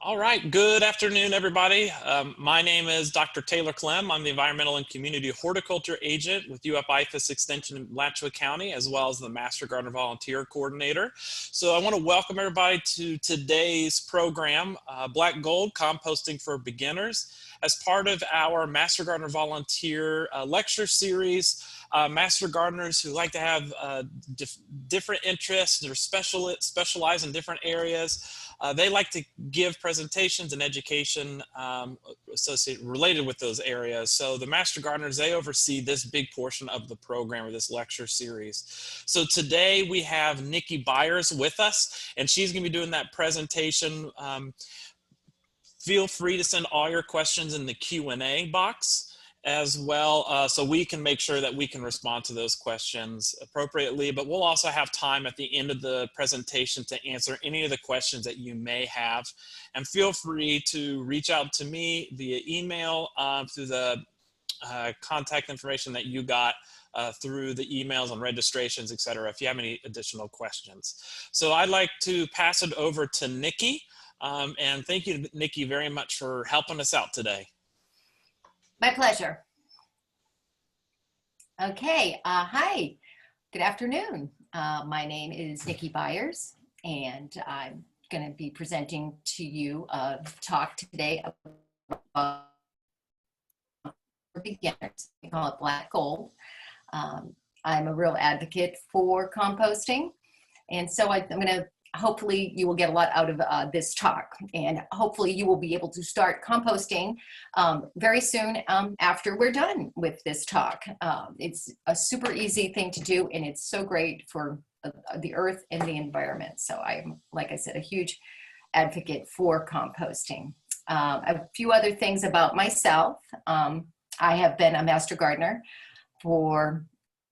All right, good afternoon, everybody. My name is Dr. Taylor Clem. I'm the Environmental and Community Horticulture Agent with IFAS Extension in Alachua County, as well as the Master Gardener Volunteer Coordinator. So I want to welcome everybody to today's program, Black Gold, Composting for Beginners, as part of our Master Gardener Volunteer lecture series. Master gardeners who like to have different interests or specialize in different areas. They like to give presentations and education related with those areas. So the Master Gardeners, they oversee this big portion of the program or this lecture series. So today we have Nikki Byers with us, and she's going to be doing that presentation. Feel free to send all your questions in the Q&A box as well, so we can make sure that we can respond to those questions appropriately. But we'll also have time at the end of the presentation to answer any of the questions that you may have. And feel free to reach out to me via email through the contact information that you got through the emails and registrations, etc., if you have any additional questions. So I'd like to pass it over to Nikki. And thank you, Nikki, very much for helping us out today. My pleasure. Okay, hi, good afternoon. My name is Nikki Byers, and I'm going to be presenting to you a talk today about beginners. We call it Black Gold. I'm a real advocate for composting, and so I'm going to hopefully you will get a lot out of this talk, and hopefully you will be able to start composting very soon after we're done with this talk. It's a super easy thing to do, and it's so great for the earth and the environment. So I'm, like I said, a huge advocate for composting. A few other things about myself. I have been a master gardener for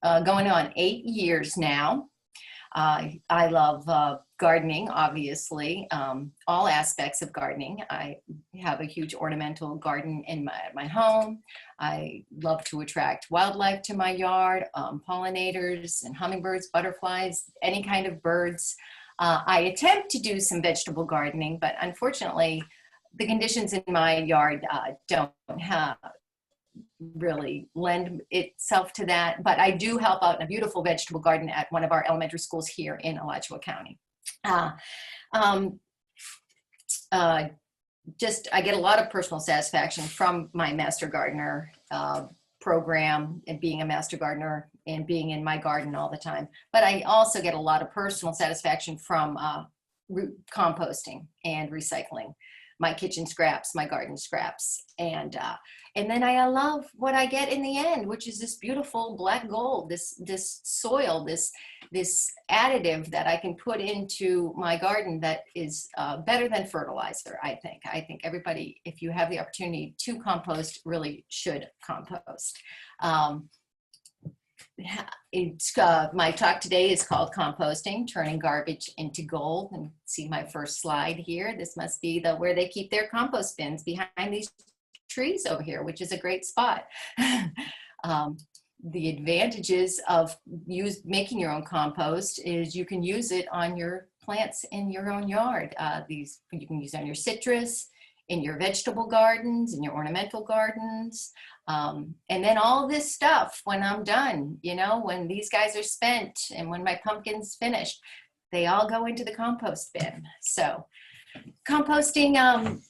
going on 8 years now. I love gardening, obviously, all aspects of gardening. I have a huge ornamental garden in my home. I love to attract wildlife to my yard, pollinators and hummingbirds, butterflies, any kind of birds. I attempt to do some vegetable gardening, but unfortunately, the conditions in my yard don't really lend itself to that, but I do help out in a beautiful vegetable garden at one of our elementary schools here in Alachua County. I get a lot of personal satisfaction from my Master Gardener program and being a Master Gardener and being in my garden all the time, but I also get a lot of personal satisfaction from composting and recycling my kitchen scraps, my garden scraps, and then I love what I get in the end, which is this beautiful black gold, this soil, this additive that I can put into my garden that is better than fertilizer. I think everybody, if you have the opportunity to compost, really should compost. My talk today is called Composting, Turning Garbage into Gold. And see my first slide here. This must be where they keep their compost bins, behind these trees over here, which is a great spot. The advantages of making your own compost is you can use it on your plants in your own yard. You can use it on your citrus, in your vegetable gardens, in your ornamental gardens. And then all this stuff, when I'm done, when these guys are spent and when my pumpkin's finished, they all go into the compost bin. So composting,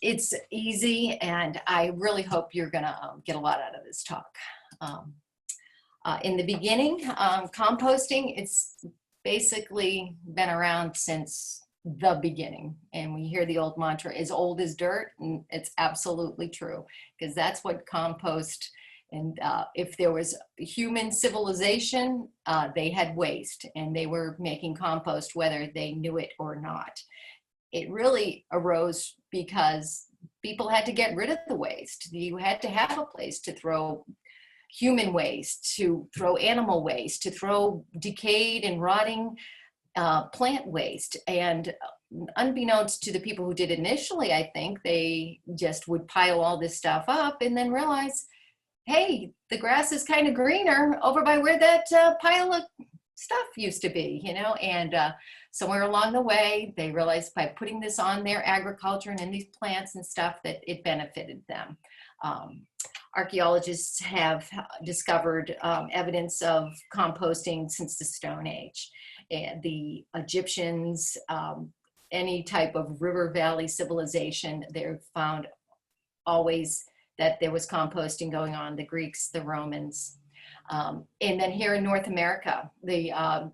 it's easy, and I really hope you're gonna get a lot out of this talk. In the beginning, composting, it's basically been around since the beginning, and we hear the old mantra, as old as dirt, and it's absolutely true, because that's what compost, and if there was human civilization, they had waste, and they were making compost whether they knew it or not. It really arose because people had to get rid of the waste. You had to have a place to throw human waste, to throw animal waste, to throw decayed and rotting plant waste. And unbeknownst to the people who did it initially, I think they just would pile all this stuff up and then realize, hey, the grass is kind of greener over by where that pile of stuff used to be, you know, and somewhere along the way, they realized by putting this on their agriculture and in these plants and stuff that it benefited them. Archaeologists have discovered evidence of composting since the Stone Age. And the Egyptians, any type of river valley civilization, they've found always that there was composting going on, the Greeks, the Romans. And then here in North America, the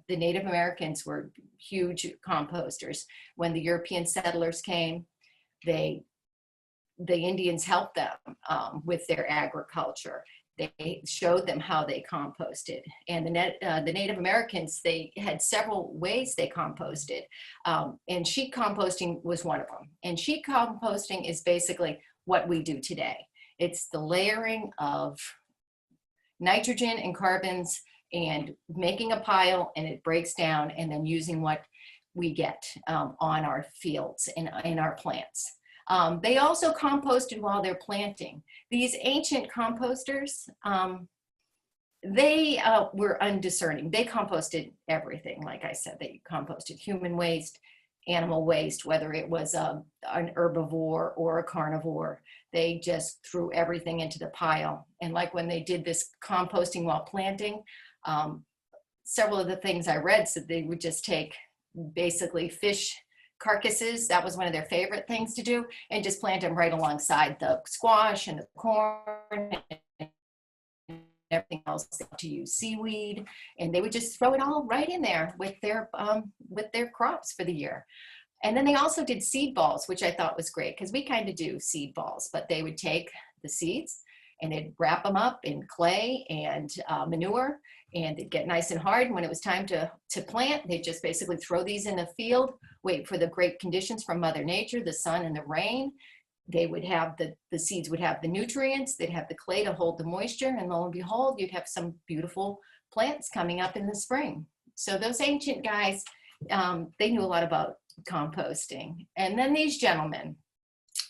Native Americans were huge composters. When the European settlers came, the Indians helped them with their agriculture. They showed them how they composted. And the Native Americans, they had several ways they composted. And sheet composting was one of them. And sheet composting is basically what we do today. It's the layering of nitrogen and carbons and making a pile, and it breaks down, and then using what we get on our fields and in our plants. They also composted while they're planting. These ancient composters, they were undiscerning. They composted everything. Like I said, they composted human waste, animal waste, whether it was an herbivore or a carnivore. They just threw everything into the pile. And like when they did this composting while planting, several of the things I read said they would just take basically fish carcasses, that was one of their favorite things to do, and just plant them right alongside the squash and the corn and everything else, to use seaweed, and they would just throw it all right in there with their crops for the year. And then they also did seed balls, which I thought was great, because we kind of do seed balls, but they would take the seeds and they'd wrap them up in clay and manure, and they'd get nice and hard. And when it was time to plant, they'd just basically throw these in the field, wait for the great conditions from Mother Nature, the sun and the rain. They would have the seeds would have the nutrients, they'd have the clay to hold the moisture, and lo and behold, you'd have some beautiful plants coming up in the spring. So those ancient guys, they knew a lot about composting. And then these gentlemen,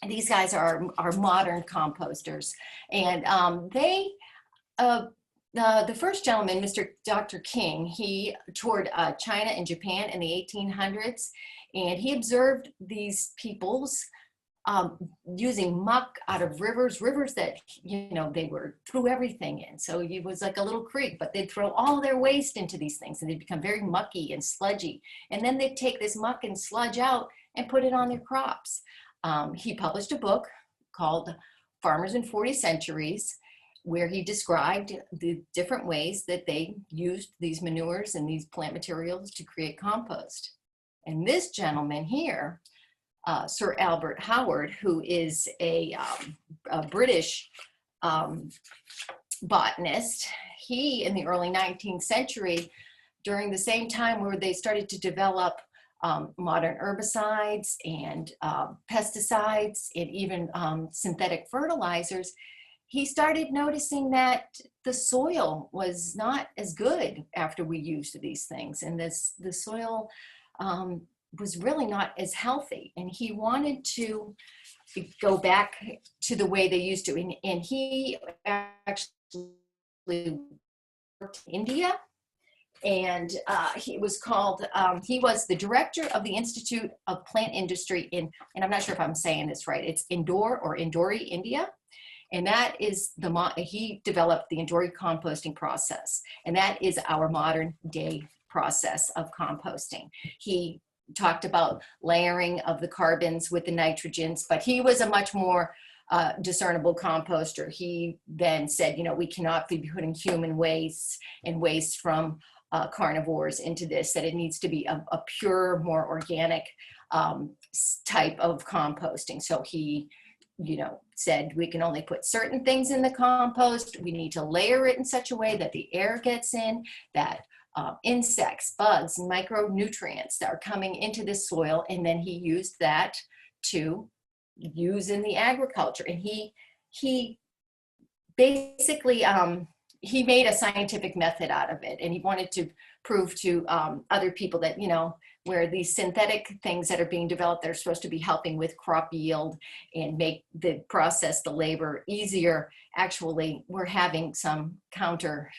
these guys are modern composters, and the first gentleman, Dr. King, he toured China and Japan in the 1800s, and he observed these peoples using muck out of rivers that, you know, they threw everything in. So it was like a little creek, but they'd throw all their waste into these things, and they'd become very mucky and sludgy. And then they'd take this muck and sludge out and put it on their crops. He published a book called Farmers in 40 Centuries, where he described the different ways that they used these manures and these plant materials to create compost. And this gentleman here, Sir Albert Howard, who is a British botanist, he, in the early 19th century, during the same time where they started to develop modern herbicides and pesticides and even synthetic fertilizers, he started noticing that the soil was not as good after we used these things, and the soil was really not as healthy, and he wanted to go back to the way they used to. And he actually worked in India, and he was the director of the Institute of Plant Industry and I'm not sure if I'm saying this right, it's Indore or Indori, India. And that is he developed the Indori composting process. And that is our modern day process of composting. He talked about layering of the carbons with the nitrogens, but he was a much more discernible composter. He then said, you know, we cannot be putting human waste and waste from carnivores into this, that it needs to be a pure, more organic type of composting. So he, you know, said we can only put certain things in the compost. We need to layer it in such a way that the air gets in, that insects, bugs, micronutrients that are coming into the soil, and then he used that to use in the agriculture. And he basically he made a scientific method out of it, and he wanted to prove to other people that, you know, where these synthetic things that are being developed that are supposed to be helping with crop yield and make the process, the labor easier, actually we're having some counter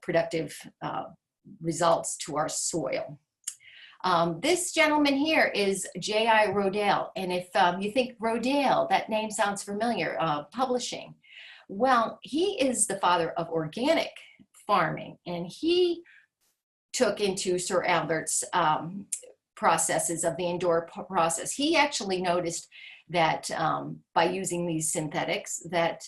productive results to our soil. This gentleman here is J.I. Rodale. And if you think Rodale, that name sounds familiar, publishing. Well, he is the father of organic farming, and he took into Sir Albert's processes of the indoor process. He actually noticed that by using these synthetics that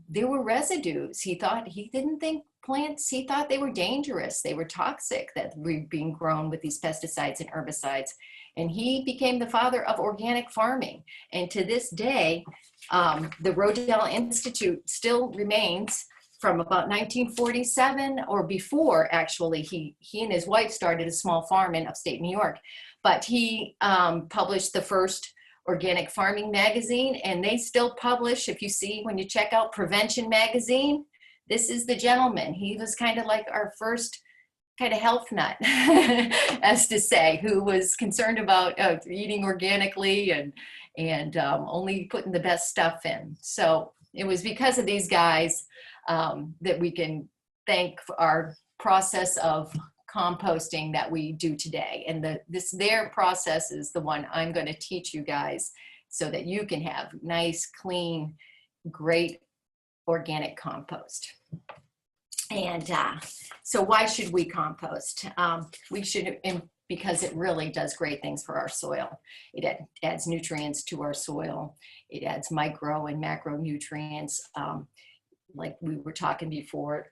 there were residues. He didn't think plants, he thought they were dangerous. They were toxic that were being grown with these pesticides and herbicides. And he became the father of organic farming. And to this day, the Rodale Institute still remains from about 1947 or before. Actually, he and his wife started a small farm in upstate New York, but he published the first organic farming magazine, and they still publish, if you see when you check out Prevention magazine, this is the gentleman. He was kind of like our first kind of health nut, as to say, who was concerned about eating organically and only putting the best stuff in. So it was because of these guys that we can thank for our process of composting that we do today. And their process is the one I'm going to teach you guys so that you can have nice, clean, great organic compost. And so why should we compost? We should, because it really does great things for our soil. It adds nutrients to our soil. It adds micro and macronutrients. Like we were talking before,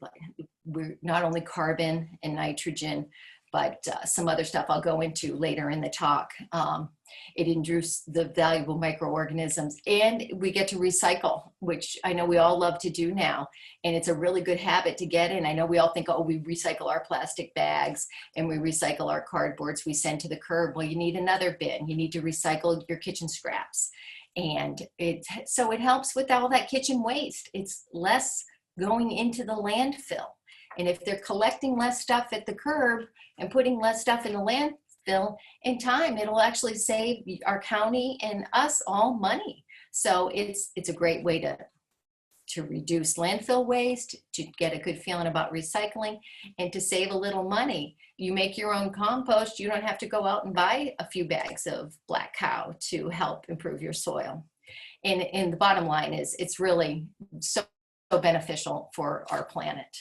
we're not only carbon and nitrogen, but some other stuff I'll go into later in the talk. It induces the valuable microorganisms, and we get to recycle, which I know we all love to do now. And it's a really good habit to get in. I know we all think, oh, we recycle our plastic bags and we recycle our cardboards we send to the curb. Well, you need another bin. You need to recycle your kitchen scraps. And so it helps with all that kitchen waste. It's less going into the landfill. And if they're collecting less stuff at the curb and putting less stuff in the landfill, in time, it'll actually save our county and us all money. So it's a great way to reduce landfill waste, to get a good feeling about recycling, and to save a little money. You make your own compost, you don't have to go out and buy a few bags of black cow to help improve your soil. And the bottom line is it's really so beneficial for our planet.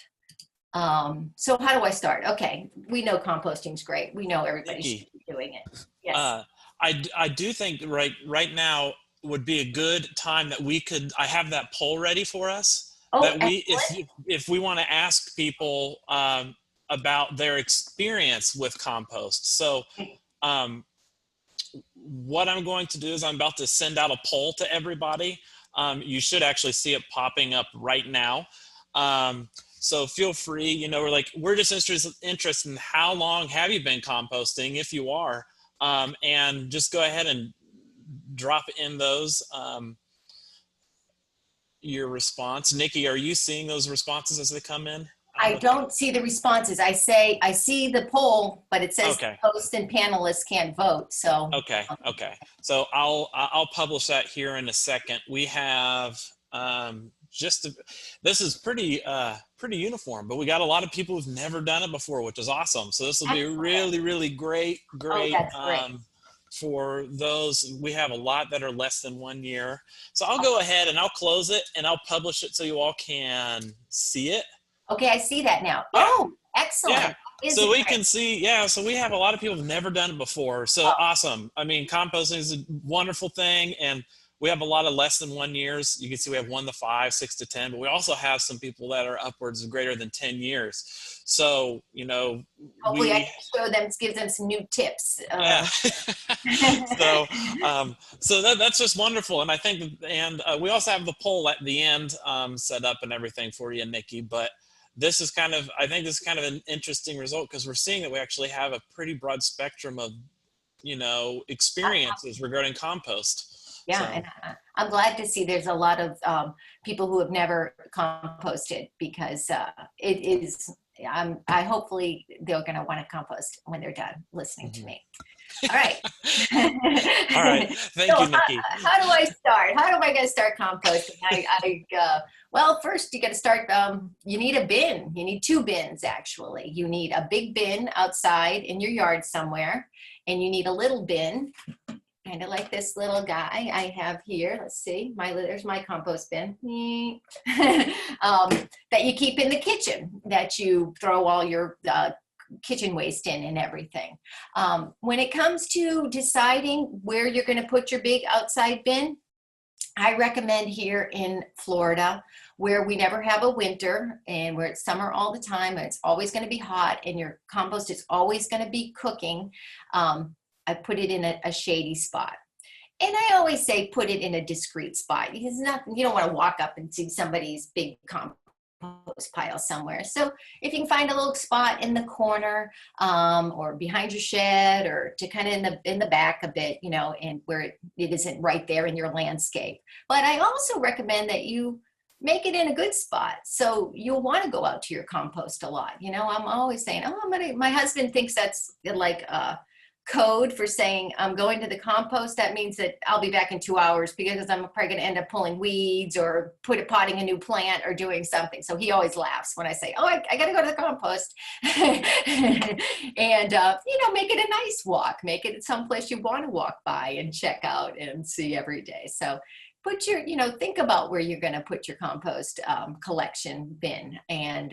So how do I start? Okay, we know composting's great. We know everybody should be doing it. Yes. I do think right now would be a good time that I have that poll ready for us. Oh, that if we want to ask people about their experience with compost. So what I'm going to do is I'm about to send out a poll to everybody. You should actually see it popping up right now. So feel free, we're just interested in how long have you been composting, if you are, and just go ahead and drop in those, your response. Nikki, are you seeing those responses as they come in? I don't see the responses. I see the poll, but it says okay. Host and panelists can't vote. So okay. So I'll publish that here in a second. We have this is pretty uniform, but we got a lot of people who've never done it before, which is awesome. So this will be really great. For those. We have a lot that are less than 1 year. So I'll go ahead and I'll close it and I'll publish it so you all can see it. Okay, I see that now. Yeah. Oh, excellent. Yeah. So we can see, so we have a lot of people who've never done it before. So awesome. I mean, composting is a wonderful thing, and we have a lot of less than 1 years. You can see we have 1 to 5, 6 to 10, but we also have some people that are upwards of greater than 10 years. So, hopefully I can show them, give them some new tips. So that's just wonderful. And I think, we also have the poll at the end set up and everything for you, Nikki, but this is I think this is kind of an interesting result because we're seeing that we actually have a pretty broad spectrum of, experiences regarding compost. Yeah, So. and I'm glad to see there's a lot of people who have never composted because it is, hopefully they're going to want to compost when they're done listening to me. All right. All right. Thank So you, Nikki. how do I start? How am I going to start composting? Well, first you got to start. You need a bin. You need two bins, actually. You need a big bin outside in your yard somewhere, and you need a little bin, kind of like this little guy I have here. Let's see, there's my compost bin that you keep in the kitchen, that you throw all your kitchen waste in and everything. When it comes to deciding where you're going to put your big outside bin, I recommend here in Florida, where we never have a winter and where it's summer all the time and it's always going to be hot and your compost is always going to be cooking, I put it in a shady spot. And I always say put it in a discreet spot, because you don't want to walk up and see somebody's big compost pile somewhere. So if you can find a little spot in the corner, or behind your shed, or to kind of in the back a bit, and where it isn't right there in your landscape. But I also recommend that you make it in a good spot, so you'll want to go out to your compost a lot. I'm always saying, my husband thinks that's like code for saying I'm going to the compost. That means that I'll be back in 2 hours, because I'm probably going to end up pulling weeds or potting a new plant or doing something. So he always laughs when I say, I got to go to the compost. And make it a nice walk. Make it someplace you want to walk by and check out and see every day. So put your, think about where you're going to put your compost collection bin. And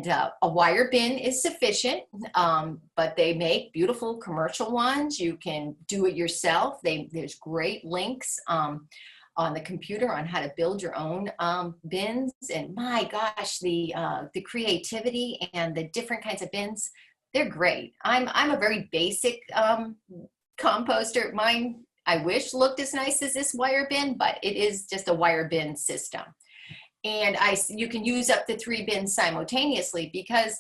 a wire bin is sufficient, but they make beautiful commercial ones. You can do it yourself. There's great links on the computer on how to build your own bins. And my gosh, the creativity and the different kinds of bins, they're great. I'm a very basic composter. Mine, I wish, looked as nice as this wire bin, but it is just a wire bin system. And you can use up to 3 bins simultaneously, because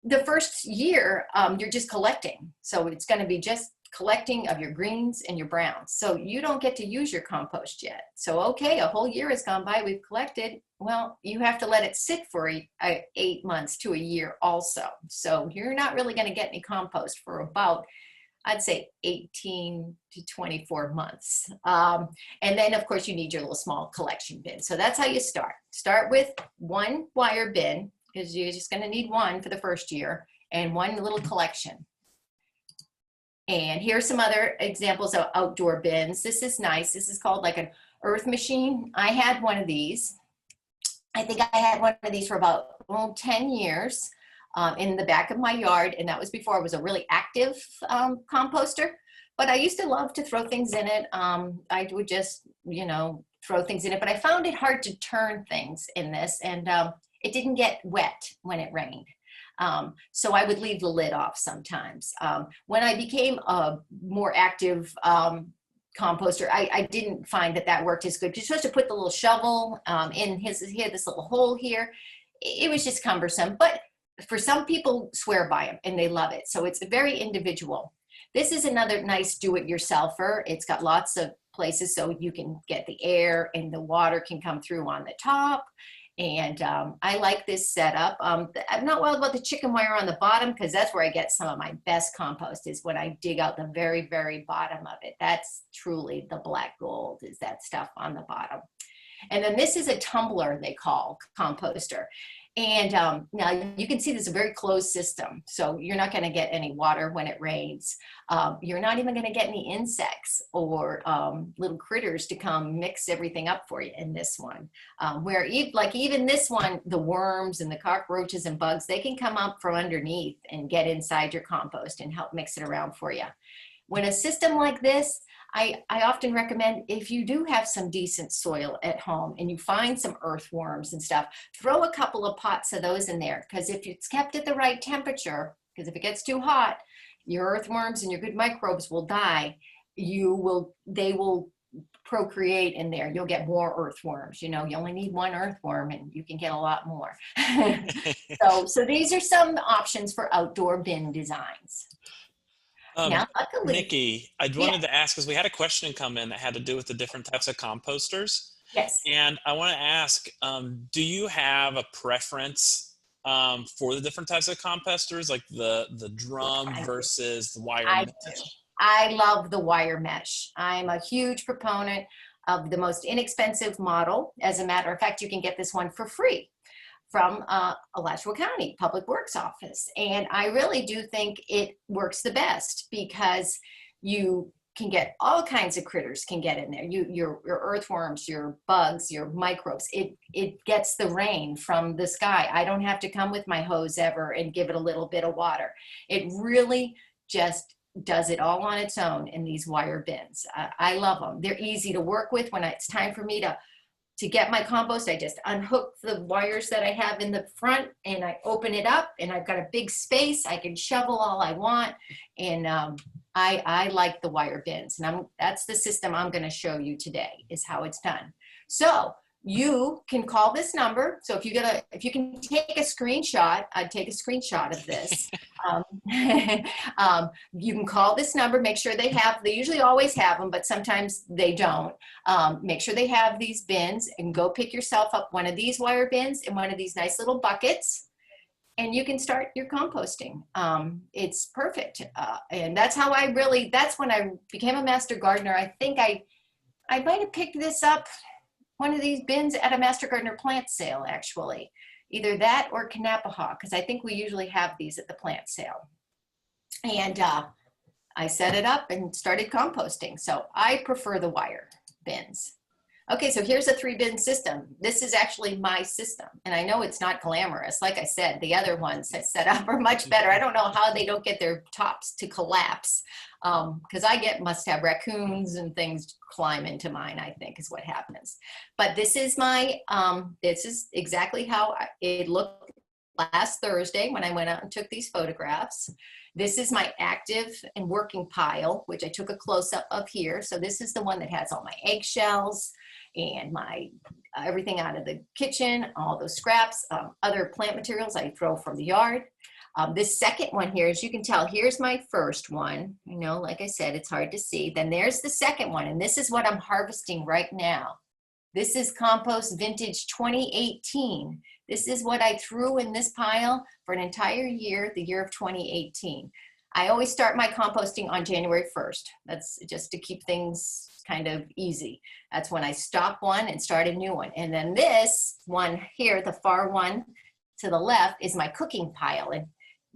the first year you're just collecting. So it's going to be just collecting of your greens and your browns. So you don't get to use your compost yet. So, okay, a whole year has gone by, we've collected. Well, you have to let it sit for 8 months to a year also. So you're not really going to get any compost for about, I'd say, 18 to 24 months. And then, of course, you need your little small collection bin. So that's how you start. Start with one wire bin, because you're just going to need one for the first year, and one little collection. And here's some other examples of outdoor bins. This is nice. This is called like an earth machine. I had one of these. I think I had one of these for about 10 years. In the back of my yard, and that was before I was a really active composter. But I used to love to throw things in it. I would just, throw things in it, but I found it hard to turn things in this, and it didn't get wet when it rained. So I would leave the lid off sometimes. When I became a more active composter, I didn't find that worked as good. You're supposed to put the little shovel in he had this little hole here. It was just cumbersome, but for some people swear by them and they love it. So it's very individual. This is another nice do-it-yourselfer. It's got lots of places so you can get the air and the water can come through on the top. And I like this setup. I'm not wild about the chicken wire on the bottom, because that's where I get some of my best compost, is when I dig out the very, very bottom of it. That's truly the black gold, is that stuff on the bottom. And then this is a tumbler, they call composter. And now you can see this is a very closed system. So you're not going to get any water when it rains. You're not even going to get any insects or little critters to come mix everything up for you in this one. Even this one, the worms and the cockroaches and bugs, they can come up from underneath and get inside your compost and help mix it around for you. When a system like this, I often recommend, if you do have some decent soil at home and you find some earthworms and stuff, throw a couple of pots of those in there, because if it's kept at the right temperature, because if it gets too hot, your earthworms and your good microbes will die. They will procreate in there. You'll get more earthworms. You only need one earthworm and you can get a lot more. So these are some options for outdoor bin designs. Now, luckily, Nikki, I wanted to ask, because we had a question come in that had to do with the different types of composters. Yes. And I want to ask, do you have a preference for the different types of composters, like the drum versus the wire I do. mesh? I love the wire mesh. I'm a huge proponent of the most inexpensive model. As a matter of fact, you can get this one for free from Alachua County Public Works Office. And I really do think it works the best because you can get all kinds of critters can get in there. Your earthworms, your bugs, your microbes. It gets the rain from the sky. I don't have to come with my hose ever and give it a little bit of water. It really just does it all on its own in these wire bins. I love them. They're easy to work with. When it's time for me to get my compost, I just unhook the wires that I have in the front and I open it up and I've got a big space. I can shovel all I want. And I like the wire bins, and that's the system I'm going to show you today is how it's done. So you can call this number. So if you can take a screenshot, I'd take a screenshot of this. You can call this number, make sure they usually always have them, but sometimes they don't. Make sure they have these bins and go pick yourself up one of these wire bins and one of these nice little buckets. And you can start your composting. It's perfect. And that's how that's when I became a master gardener. I think I might have picked this up, one of these bins at a Master Gardener plant sale, actually. Either that or Kanapaha, because I think we usually have these at the plant sale. And I set it up and started composting. So I prefer the wire bins. Okay, so here's a 3-bin system. This is actually my system. And I know it's not glamorous. Like I said, the other ones I set up are much better. I don't know how they don't get their tops to collapse. Because must have raccoons and things climb into mine, I think is what happens. But this is this is exactly how it looked last Thursday when I went out and took these photographs. This is my active and working pile, which I took a close-up of here. So this is the one that has all my eggshells and my everything out of the kitchen, all those scraps, other plant materials I throw from the yard. This second one here, as you can tell, here's my first one. You know, like I said, it's hard to see. Then there's the second one, and this is what I'm harvesting right now. This is Compost Vintage 2018. This is what I threw in this pile for an entire year, the year of 2018. I always start my composting on January 1st. That's just to keep things kind of easy. That's when I stop one and start a new one. And then this one here, the far one to the left, is my cooking pile. And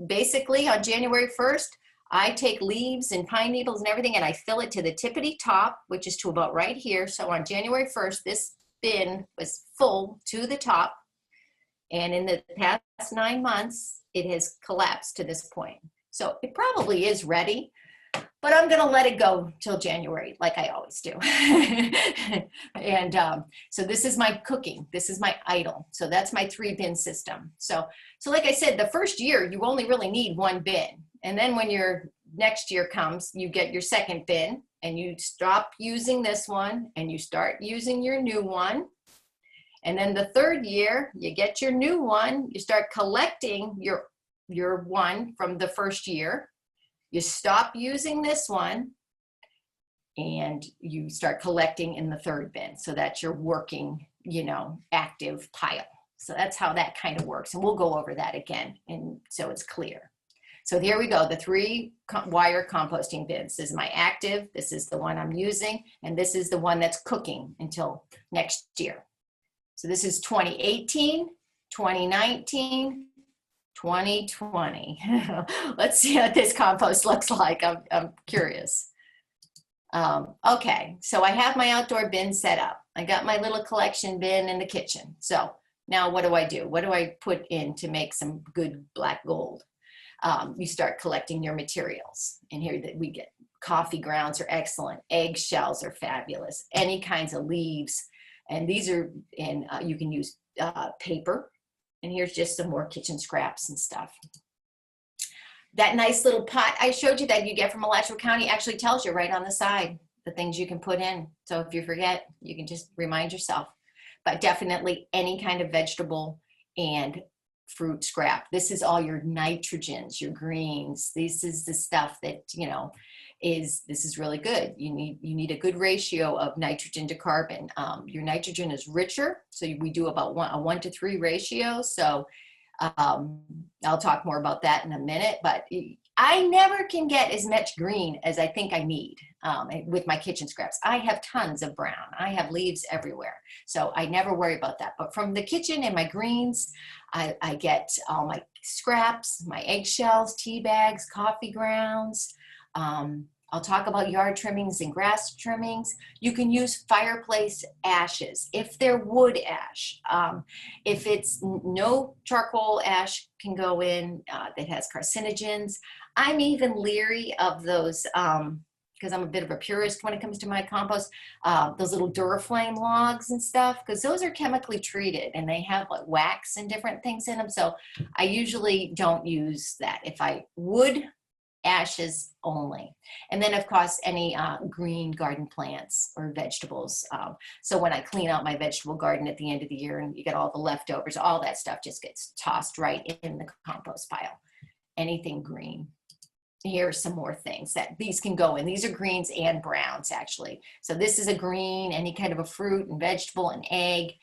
basically on January 1st, I take leaves and pine needles and everything and I fill it to the tippity top, which is to about right here. So on January 1st, this bin was full to the top. And in the past 9 months, it has collapsed to this point. So it probably is ready, but I'm going to let it go till January, like I always do. And so this is my cooking. This is my idle. So that's my 3-bin system. So like I said, the first year, you only really need 1 bin. And then when your next year comes, you get your second bin and you stop using this one and you start using your new one. And then the third year, you get your new one, you start collecting your one from the first year. You stop using this one and you start collecting in the third bin. So that's your working, active pile. So that's how that kind of works. And we'll go over that again. And so it's clear. So here we go, the 3 wire composting bins. This is my active, this is the one I'm using, and this is the one that's cooking until next year. So this is 2018, 2019, 2020. Let's see what this compost looks like. I'm curious. Okay, so I have my outdoor bin set up. I got my little collection bin in the kitchen. So now what do? What do I put in to make some good black gold? You start collecting your materials. And here that we get coffee grounds are excellent. Eggshells are fabulous. Any kinds of leaves. And these are you can use paper. And here's just some more kitchen scraps and stuff. That nice little pot I showed you that you get from Alachua County actually tells you right on the side the things you can put in. So if you forget, you can just remind yourself. But definitely any kind of vegetable and fruit scrap. This is all your nitrogens, your greens. This is the stuff that, this is really good. You need a good ratio of nitrogen to carbon. Your nitrogen is richer, so we do about a 1 to 3 ratio. So I'll talk more about that in a minute, but I never can get as much green as I think I need with my kitchen scraps. I have tons of brown. I have leaves everywhere. So I never worry about that. But from the kitchen and my greens, I get all my scraps, my eggshells, tea bags, coffee grounds. I'll talk about yard trimmings and grass trimmings. You can use fireplace ashes if they're wood ash. If it's no charcoal ash can go in that has carcinogens. I'm even leery of those because I'm a bit of a purist when it comes to my compost, those little Duraflame logs and stuff, because those are chemically treated and they have like wax and different things in them. So I usually don't use that. If I would, ashes only. And then of course any green garden plants or vegetables. So when I clean out my vegetable garden at the end of the year and you get all the leftovers, all that stuff just gets tossed right in the compost pile. Anything green. Here are some more things that these can go in. These are greens and browns actually. So this is a green, any kind of a fruit and vegetable, an egg,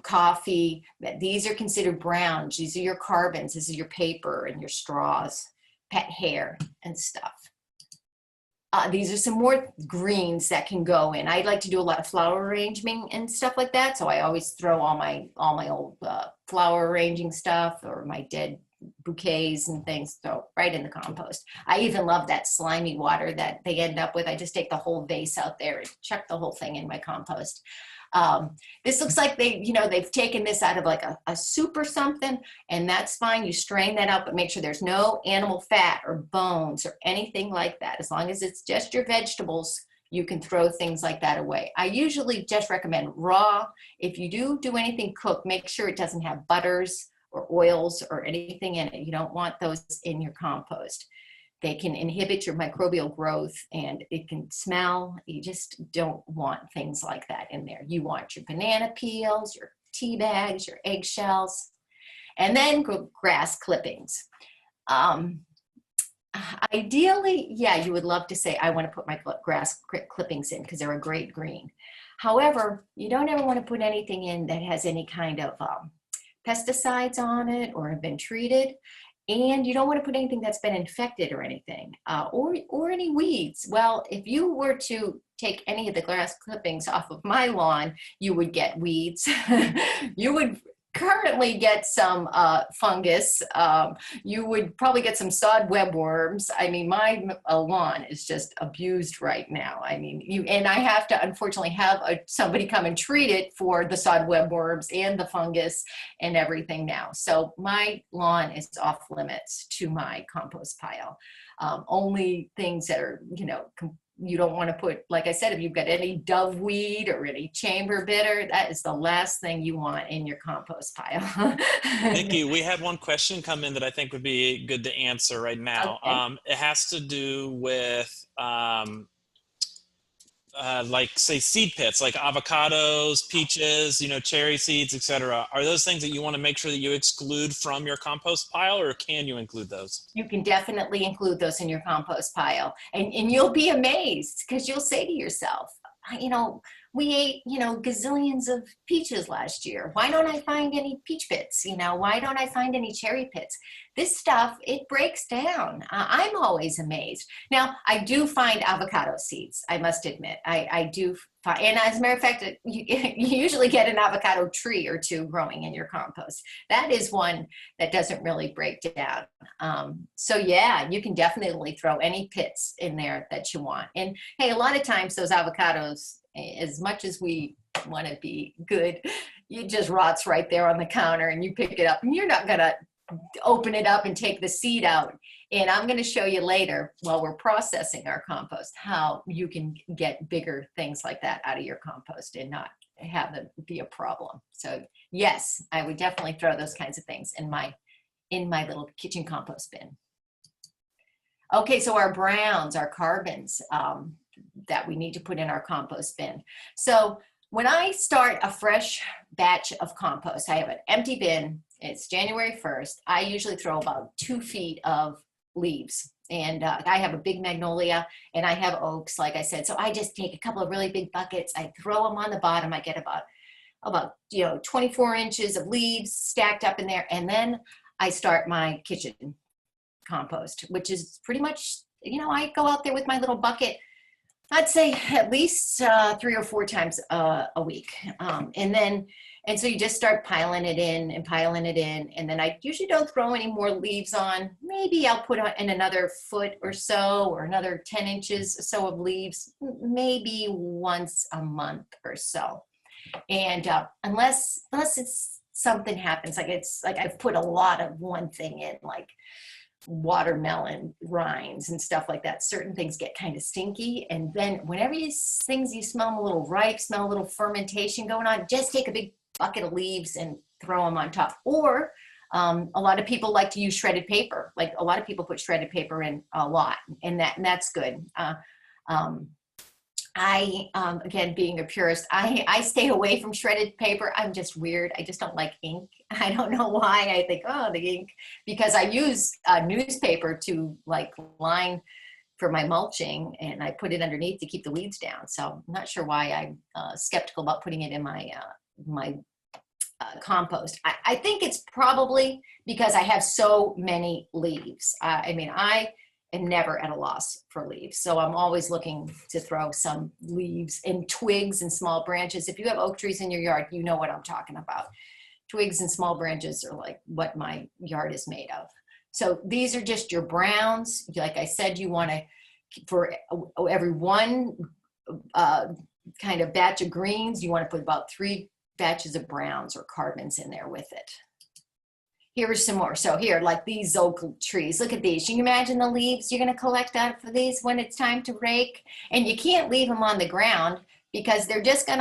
coffee. These are considered browns. These are your carbons. This is your paper and your straws, pet hair and stuff. These are some more greens that can go in. I like to do a lot of flower arranging and stuff like that. So I always throw all my old flower arranging stuff or my dead bouquets and things, so right in the compost. I even love that slimy water that they end up with. I just take the whole vase out there and chuck the whole thing in my compost. This looks like they've taken this out of like a soup or something, and that's fine. You strain that out, but make sure there's no animal fat or bones or anything like that. As long as it's just your vegetables, you can throw things like that away. I usually just recommend raw. If you do anything cooked, make sure it doesn't have butters or oils or anything in it. You don't want those in your compost. They can inhibit your microbial growth and it can smell. You just don't want things like that in there. You want your banana peels, your tea bags, your eggshells, and then grass clippings. Ideally, yeah, you would love to say, I want to put my grass clippings in because they're a great green. However, you don't ever want to put anything in that has any kind of pesticides on it or have been treated, and you don't want to put anything that's been infected or anything, or any weeds. Well, if you were to take any of the grass clippings off of my lawn, you would get weeds. You would currently get some fungus. You would probably get some sod webworms. I mean, my lawn is just abused right now. I mean, and I have to unfortunately have somebody come and treat it for the sod webworms and the fungus and everything now. So my lawn is off limits to my compost pile. Only things that are, you don't want to put, like I said, if you've got any doveweed or any chamber bitter, that is the last thing you want in your compost pile. Nikki, we had one question come in that I think would be good to answer right now. Okay. It has to do with like say seed pits, like avocados, peaches, cherry seeds, etc. Are those things that you want to make sure that you exclude from your compost pile, or can you include those? You can definitely include those in your compost pile, and you'll be amazed because you'll say to yourself, we ate, gazillions of peaches last year. Why don't I find any peach pits? Why don't I find any cherry pits? This stuff, it breaks down. I'm always amazed. Now, I do find avocado seeds, I must admit. I do find, and as a matter of fact, you usually get an avocado tree or two growing in your compost. That is one that doesn't really break down. So yeah, you can definitely throw any pits in there that you want. And hey, a lot of times those avocados, as much as we want to be good, it just rots right there on the counter and you pick it up and you're not going to open it up and take the seed out. And I'm going to show you later while we're processing our compost how you can get bigger things like that out of your compost and not have them be a problem. So yes, I would definitely throw those kinds of things in my little kitchen compost bin. Okay, so our browns, our carbons, that we need to put in our compost bin. So when I start a fresh batch of compost, I have an empty bin. It's January 1st. I usually throw about 2 feet of leaves. And I have a big magnolia and I have oaks, like I said. So I just take a couple of really big buckets. I throw them on the bottom. I get about about 24 inches of leaves stacked up in there. And then I start my kitchen compost, which is pretty much, I go out there with my little bucket, I'd say at least 3 or 4 times a week. And so you just start piling it in and piling it in. And then I usually don't throw any more leaves on. Maybe I'll put in another foot or so, or another 10 inches or so of leaves, maybe once a month or so. And unless it's something happens, like it's like I've put a lot of one thing in, like watermelon rinds and stuff like that. Certain things get kind of stinky. And then whenever you smell them a little ripe, smell a little fermentation going on, just take a big bucket of leaves and throw them on top. Or a lot of people like to use shredded paper. Like a lot of people put shredded paper in a lot, and that's good. Again, being a purist, I stay away from shredded paper. I'm just weird. I just don't like ink. I don't know why. I think, the ink, because I use newspaper to like line for my mulching, and I put it underneath to keep the weeds down. So I'm not sure why I'm skeptical about putting it in my compost. I think it's probably because I have so many leaves. I am never at a loss for leaves. So I'm always looking to throw some leaves and twigs and small branches. If you have oak trees in your yard, you know what I'm talking about. Twigs and small branches are like what my yard is made of. So these are just your browns. Like I said, you want to, for every one kind of batch of greens, you want to put about 3 batches of browns or carbons in there with it. Here are some more. So here, like these oak trees, look at these. You can imagine the leaves you're going to collect out for these when it's time to rake, and you can't leave them on the ground because they're just going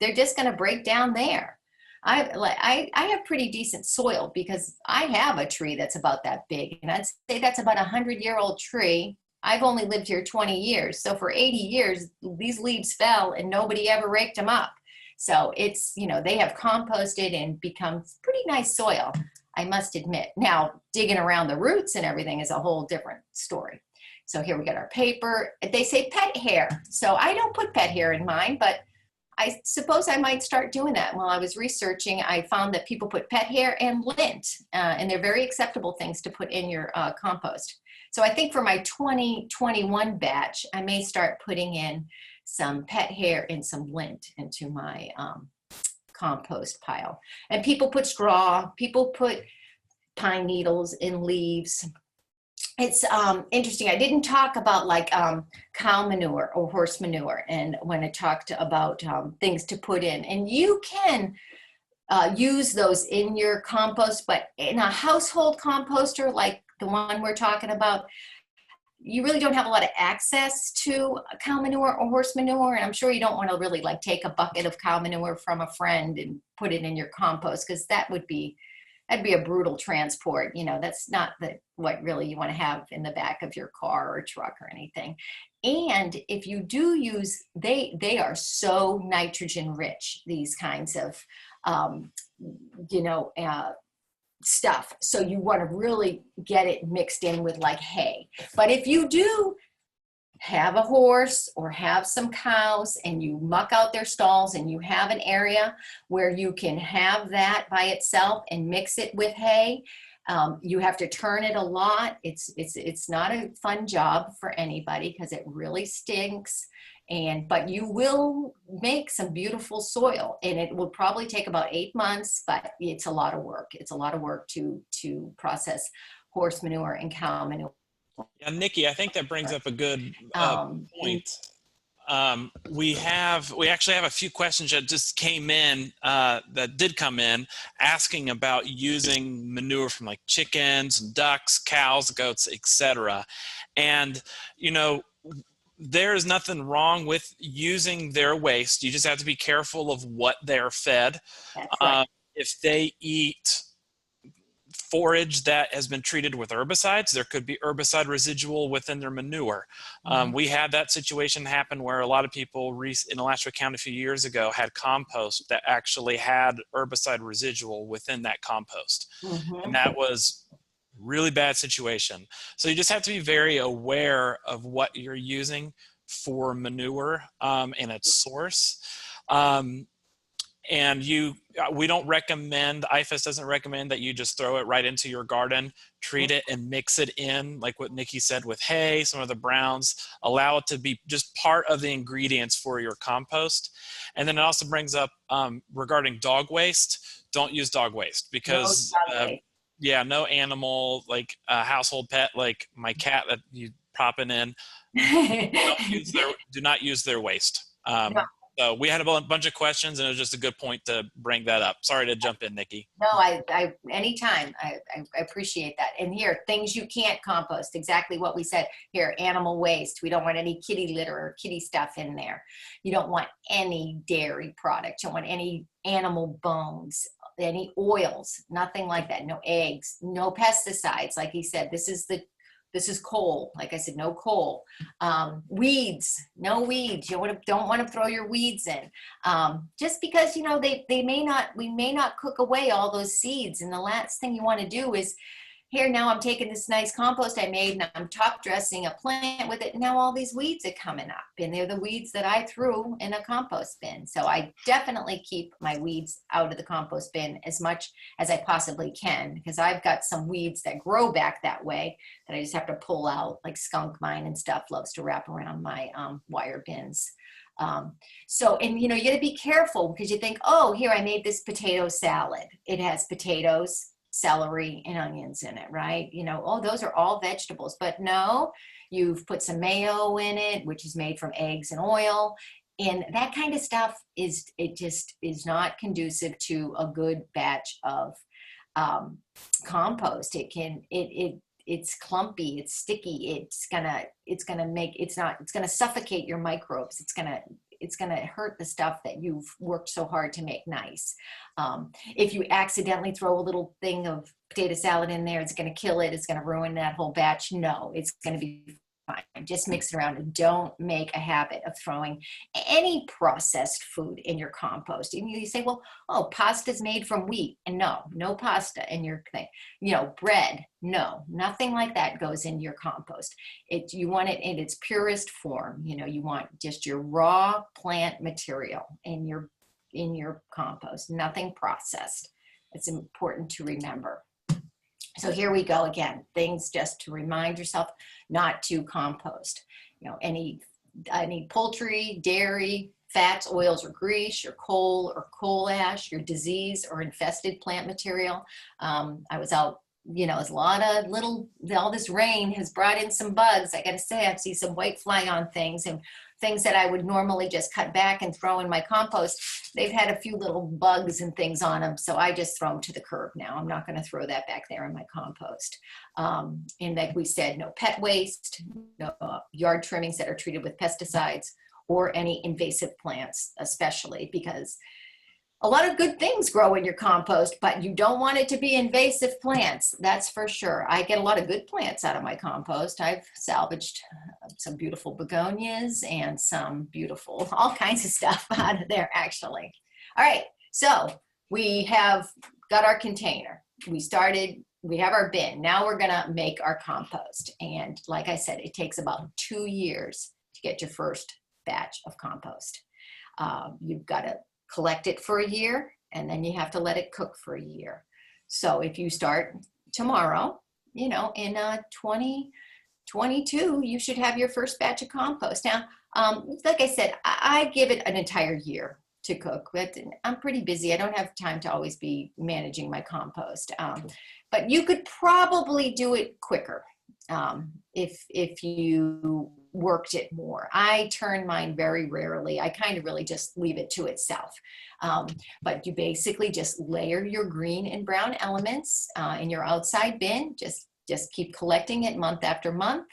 to break down there. I have pretty decent soil because I have a tree that's about that big, and I'd say that's about 100-year-old tree. I've only lived here 20 years. So for 80 years, these leaves fell and nobody ever raked them up. So it's, they have composted and become pretty nice soil, I must admit. Now, digging around the roots and everything is a whole different story. So here we got our paper. They say pet hair. So I don't put pet hair in mine, but I suppose I might start doing that. While I was researching, I found that people put pet hair and lint, and they're very acceptable things to put in your compost. So I think for my 2021 batch, I may start putting in some pet hair and some lint into my compost pile. And people put straw, people put pine needles in leaves. It's interesting. I didn't talk about like cow manure or horse manure, and when I talked about things to put in, and you can use those in your compost, but in a household composter like the one we're talking about, you really don't have a lot of access to cow manure or horse manure. And I'm sure you don't want to really like take a bucket of cow manure from a friend and put it in your compost, because that'd be a brutal transport. That's not what really you want to have in the back of your car or truck or anything. And if you do use, they are so nitrogen rich, these kinds of, stuff. So you want to really get it mixed in with like hay. But if you do have a horse or have some cows and you muck out their stalls and you have an area where you can have that by itself and mix it with hay, you have to turn it a lot. It's not a fun job for anybody because it really stinks. But you will make some beautiful soil, and it will probably take about 8 months, but it's a lot of work. It's a lot of work to process horse manure and cow manure. Yeah, Nikki, I think that brings up a good point. We actually have a few questions that just came in, that did come in, asking about using manure from like chickens, ducks, cows, goats, etc. And there is nothing wrong with using their waste. You just have to be careful of what they're fed. That's right. If they eat forage that has been treated with herbicides, there could be herbicide residual within their manure. We had that situation happen where a lot of people in Alachua County a few years ago had compost that actually had herbicide residual within that compost. And that was really bad situation. So you just have to be very aware of what you're using for manure and its source. And we don't recommend, IFAS doesn't recommend that you just throw it right into your garden. Treat it and mix it in, like what Nikki said, with hay, some of the browns. Allow it to be just part of the ingredients for your compost. And then it also brings up regarding dog waste. Don't use dog waste because yeah, no animal, like a household pet, like my cat that you popping in, do not use their waste. No. So we had a bunch of questions, and it was just a good point to bring that up. Sorry to jump in, Nikki. No, anytime. I appreciate that. And here, things you can't compost, exactly what we said here, animal waste. We don't want any kitty litter or kitty stuff in there. You don't want any dairy products. You don't want any animal bones, any oils, nothing like that. No eggs, no pesticides. Like he said, this is coal. Like I said, no coal. Weeds, no weeds. You don't want to throw your weeds in. Just because, you know, we may not cook away all those seeds. And the last thing you want to do is, here now I'm taking this nice compost I made and I'm top dressing a plant with it. And now all these weeds are coming up, and they're the weeds that I threw in a compost bin. So I definitely keep my weeds out of the compost bin as much as I possibly can, because I've got some weeds that grow back that way that I just have to pull out, like skunk mine and stuff loves to wrap around my wire bins. And you know, you got to be careful, because you think, oh, here I made this potato salad. It has potatoes, celery, and onions in it, right? You know, oh, those are all vegetables, but no, you've put some mayo in it, which is made from eggs and oil. And that kind of stuff just is not conducive to a good batch of compost. It's clumpy, it's sticky, it's gonna suffocate your microbes. It's gonna hurt the stuff that you've worked so hard to make nice. If you accidentally throw a little thing of potato salad in there, it's gonna kill it, it's gonna ruin that whole batch. No, it's gonna be fine. Just mix it around, and don't make a habit of throwing any processed food in your compost. And you say, well, oh, pasta's made from wheat. And no pasta in your thing. You know, bread, no, nothing like that goes in your compost. You want it in its purest form. You know, you want just your raw plant material in your compost, nothing processed. It's important to remember. So here we go again, things just to remind yourself not to compost. You know, any poultry, dairy, fats, oils, or grease, your coal or coal ash, your disease or infested plant material. I was out, you know, there's a lot of all this rain has brought in some bugs. I gotta say, I see some white fly on things, and things that I would normally just cut back and throw in my compost, they've had a few little bugs and things on them. So I just throw them to the curb now. I'm not going to throw that back there in my compost. And like we said, no pet waste, no yard trimmings that are treated with pesticides, or any invasive plants, especially because a lot of good things grow in your compost, but you don't want it to be invasive plants. That's for sure. I get a lot of good plants out of my compost. I've salvaged some beautiful begonias and some beautiful, all kinds of stuff out of there, actually. All right, so we have got our container. We have our bin. Now we're gonna make our compost. And like I said, it takes about 2 years to get your first batch of compost. You've got to collect it for a year, and then you have to let it cook for a year. So if you start tomorrow, you know, in 2022, you should have your first batch of compost. Now, like I said, I give it an entire year to cook, but I'm pretty busy. I don't have time to always be managing my compost. But you could probably do it quicker if you worked it more. I turn mine very rarely. I kind of really just leave it to itself. But you basically just layer your green and brown elements in your outside bin. Just keep collecting it month after month.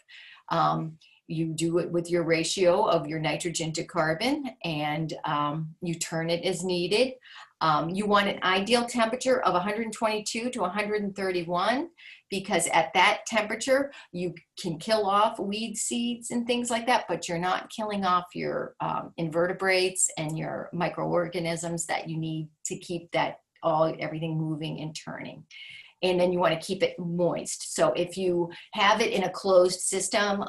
You do it with your ratio of your nitrogen to carbon, and you turn it as needed. You want an ideal temperature of 122 to 131, because at that temperature, you can kill off weed seeds and things like that, but you're not killing off your invertebrates and your microorganisms that you need to keep everything moving and turning. And then you want to keep it moist. So if you have it in a closed system,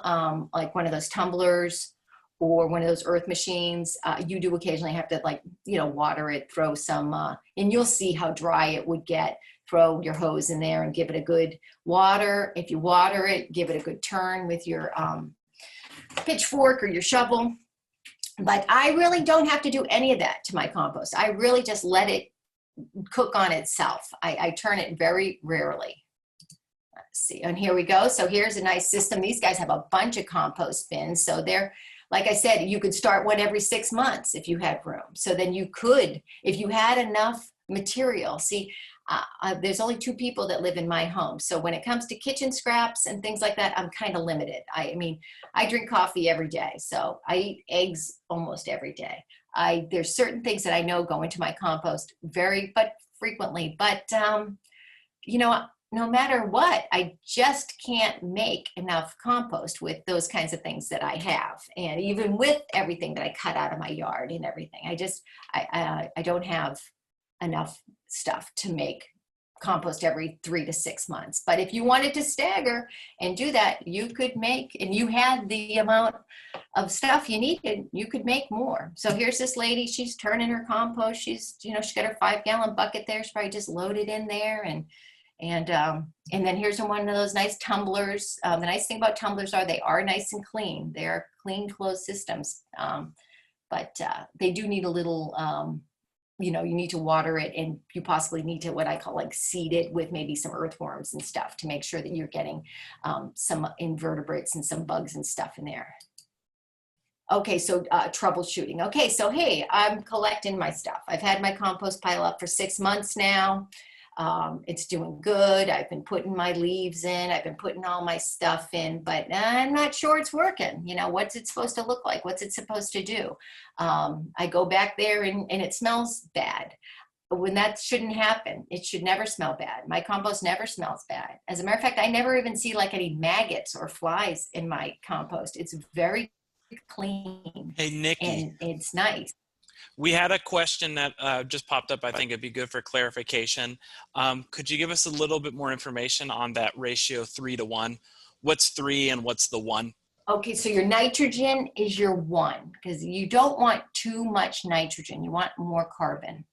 like one of those tumblers or one of those earth machines. You do occasionally have to, like, you know, water it, throw some, and you'll see how dry it would get. Throw your hose in there and give it a good water. If you water it, give it a good turn with your pitchfork or your shovel. But I really don't have to do any of that to my compost. I really just let it cook on itself. I turn it very rarely. Let's see, and here we go. So here's a nice system. These guys have a bunch of compost bins. So they're, like I said, you could start one every 6 months if you had room. So then you could, if you had enough material. See, there's only 2 people that live in my home. So when it comes to kitchen scraps and things like that, I'm kind of limited. I mean, I drink coffee every day. So I eat eggs almost every day. There's certain things that I know go into my compost but frequently, but you know, no matter what, I just can't make enough compost with those kinds of things that I have. And even with everything that I cut out of my yard and everything, I don't have enough stuff to make compost every 3 to 6 months. But if you wanted to stagger and do that, you could make, and you had the amount of stuff you needed, you could make more. So here's this lady, she's turning her compost. She's, you know, she's got her 5-gallon bucket there. She's probably just loaded in there. And then here's one of those nice tumblers. The nice thing about tumblers are they are nice and clean. They're clean, closed systems. But they do need a little, you know, you need to water it, and you possibly need to, what I call, like, seed it with maybe some earthworms and stuff to make sure that you're getting some invertebrates and some bugs and stuff in there. Okay, so troubleshooting. Okay, so hey, I'm collecting my stuff. I've had my compost pile up for 6 months now. It's doing good. I've been putting my leaves in. I've been putting all my stuff in, but I'm not sure it's working. You know, what's it supposed to look like? What's it supposed to do? I go back there and it smells bad. When that shouldn't happen. It should never smell bad. My compost never smells bad. As a matter of fact, I never even see like any maggots or flies in my compost. It's very clean. Hey, Nikki. And it's nice. We had a question that just popped up. I think it'd be good for clarification. Could you give us a little bit more information on that ratio 3 to 1? What's 3 and what's the 1? Okay, so your nitrogen is your 1, because you don't want too much nitrogen. You want more carbon.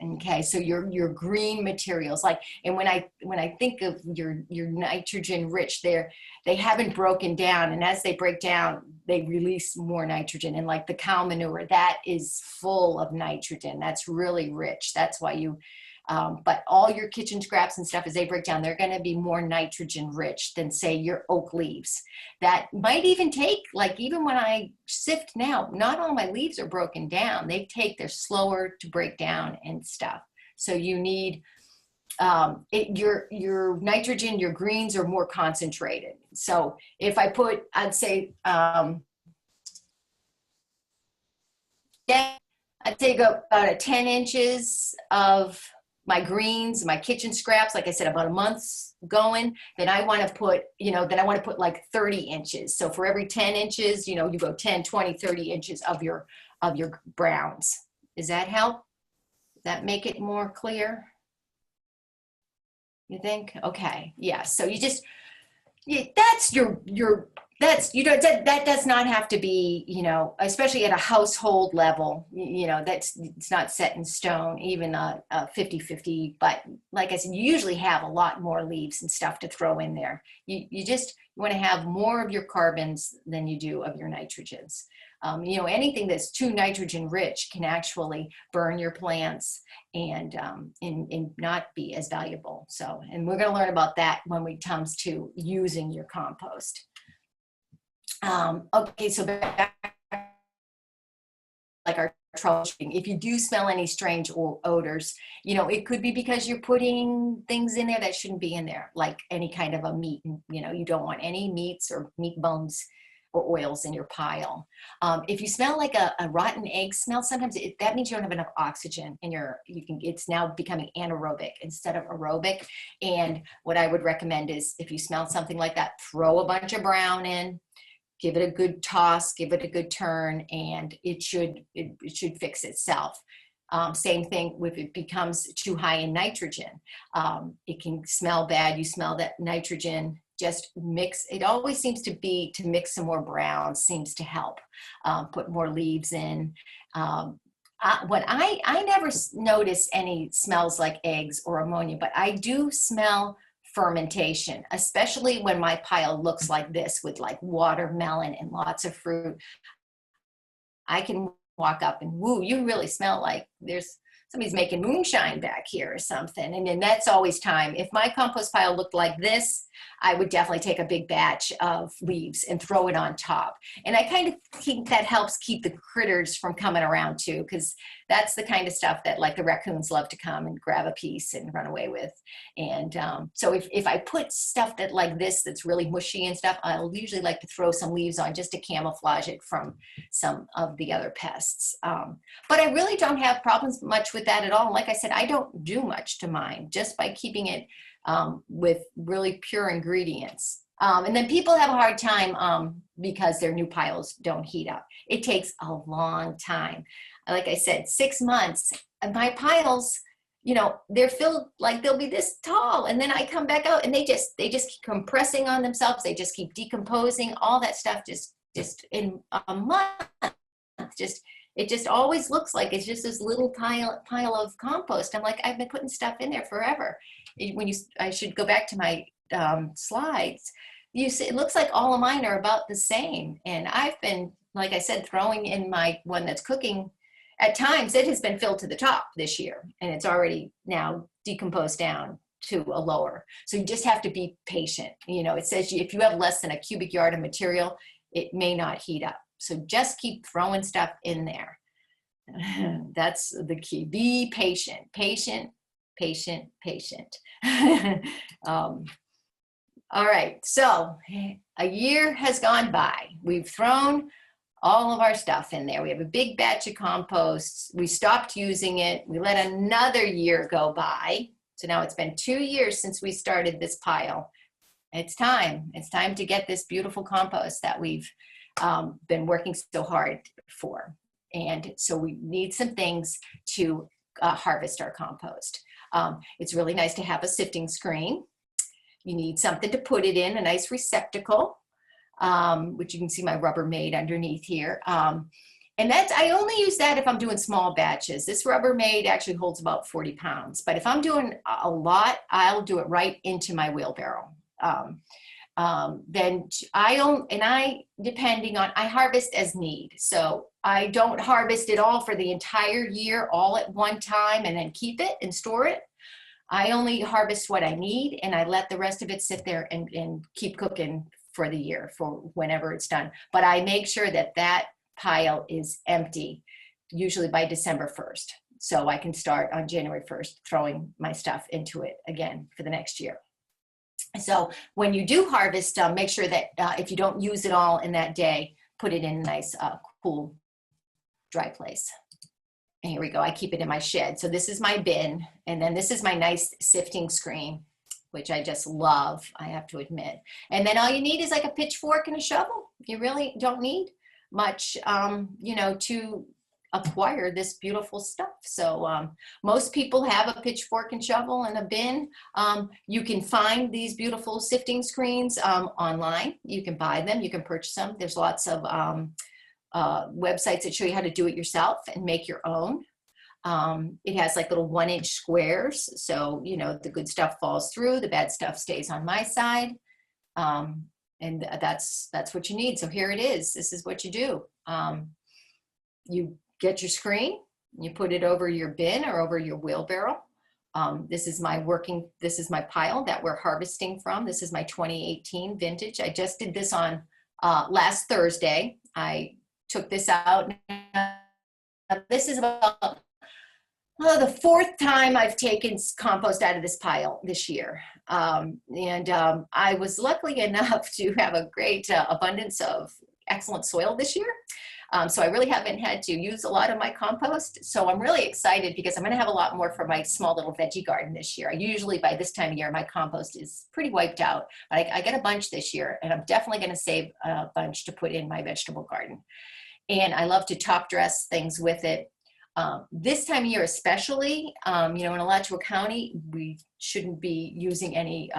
Okay, so your green materials, like, and when I think of your nitrogen rich, they haven't broken down, and as they break down, they release more nitrogen. And like the cow manure, that is full of nitrogen. That's really rich. That's why you, but all your kitchen scraps and stuff, as they break down, they're going to be more nitrogen rich than, say, your oak leaves. That might even take, like, even when I sift now, not all my leaves are broken down. They're slower to break down and stuff. So you need your nitrogen, your greens are more concentrated. So if I put, I'd say, I'd take about 10 inches of my greens, my kitchen scraps, like I said, about a month's going, then I want to put, like 30 inches. So for every 10 inches, you go 10, 20, 30 inches of your browns. Does that help? Does that make it more clear? You think? Okay. Yeah. So you just, that's that does not have to be, especially at a household level, it's not set in stone, even a 50-50, but like I said, you usually have a lot more leaves and stuff to throw in there. You want to have more of your carbons than you do of your nitrogens. Anything that's too nitrogen rich can actually burn your plants and not be as valuable. So, and we're going to learn about that when it comes to using your compost. Okay, so back, like our troubleshooting, if you do smell any strange odors, it could be because you're putting things in there that shouldn't be in there, like any kind of a meat. You don't want any meats or meat bones or oils in your pile. If you smell like a rotten egg smell, sometimes that means you don't have enough oxygen in it's now becoming anaerobic instead of aerobic. And what I would recommend is, if you smell something like that, throw a bunch of brown in, give it a good toss, give it a good turn, and it should fix itself. Same thing if it becomes too high in nitrogen. It can smell bad. You smell that nitrogen, just mix. It always seems to be to mix some more browns seems to help. Put more leaves in. What I never notice any smells like eggs or ammonia, but I do smell fermentation, especially when my pile looks like this with like watermelon and lots of fruit. I can walk up and woo, you really smell like there's somebody's making moonshine back here or something. And then that's always time. If my compost pile looked like this, I would definitely take a big batch of leaves and throw it on top. And I kind of think that helps keep the critters from coming around too, because that's the kind of stuff that like the raccoons love to come and grab a piece and run away with. And so if I put stuff that like this, that's really mushy and stuff, I'll usually like to throw some leaves on just to camouflage it from some of the other pests. But I really don't have problems much with that at all. Like I said, I don't do much to mine just by keeping it with really pure ingredients. And then people have a hard time because their new piles don't heat up. It takes a long time. Like I said, 6 months, and my piles, you know, they're filled like they'll be this tall. And then I come back out and they just keep compressing on themselves. They just keep decomposing. All that stuff just in a month, it just always looks like it's just this little pile of compost. I'm like, I've been putting stuff in there forever. I should go back to my slides. You see, it looks like all of mine are about the same. And I've been, like I said, throwing in my one that's cooking. At times, it has been filled to the top this year, and it's already now decomposed down to a lower. So you just have to be patient. You know, it says if you have less than a cubic yard of material, it may not heat up. So just keep throwing stuff in there. That's the key. Be patient, patient, patient, patient. All right, so a year has gone by. We've thrown all of our stuff in there. We have a big batch of compost. We stopped using it. We let another year go by. So now it's been 2 years since we started this pile. It's time. It's time to get this beautiful compost that we've been working so hard for. And so we need some things to harvest our compost. It's really nice to have a sifting screen. You need something to put it in, a nice receptacle, which you can see my Rubbermaid underneath here. And that's, I only use that if I'm doing small batches. This Rubbermaid actually holds about 40 pounds, but if I'm doing a lot, I'll do it right into my wheelbarrow. Then I harvest as need. So I don't harvest it all for the entire year, all at one time, and then keep it and store it. I only harvest what I need, and I let the rest of it sit there and keep cooking for the year, for whenever it's done. But I make sure that that pile is empty, usually by December 1st. So I can start on January 1st throwing my stuff into it again for the next year. So when you do harvest, make sure that if you don't use it all in that day, put it in a nice, cool, dry place. And here we go. I keep it in my shed. So this is my bin. And then this is my nice sifting screen, which I just love, I have to admit. And then all you need is like a pitchfork and a shovel. You really don't need much, you know, to acquire this beautiful stuff. So most people have a pitchfork and shovel and a bin. You can find these beautiful sifting screens online. You can buy them, you can purchase them. There's lots of websites that show you how to do it yourself and make your own. It has like little 1-inch squares. So, you know, the good stuff falls through, the bad stuff stays on my side. And that's what you need. So here it is. This is what you do. You get your screen, you put it over your bin or over your wheelbarrow. This is my pile that we're harvesting from. This is my 2018 vintage. I just did this on last Thursday. I took this out. This is about the 4th time I've taken compost out of this pile this year. I was lucky enough to have a great abundance of excellent soil this year. So I really haven't had to use a lot of my compost. So I'm really excited because I'm going to have a lot more for my small little veggie garden this year. I usually, by this time of year, my compost is pretty wiped out. But I get a bunch this year, and I'm definitely going to save a bunch to put in my vegetable garden. And I love to top dress things with it. This time of year especially, you know, in Alachua County, we shouldn't be using any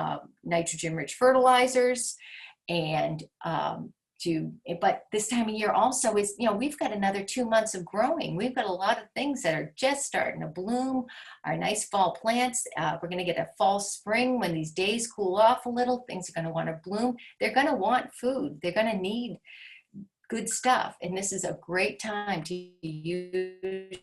nitrogen-rich fertilizers. And but this time of year also is, you know, we've got another 2 months of growing. We've got a lot of things that are just starting to bloom, our nice fall plants. We're going to get a fall spring when these days cool off a little. Things are going to want to bloom. They're going to want food. They're going to need good stuff. And this is a great time to use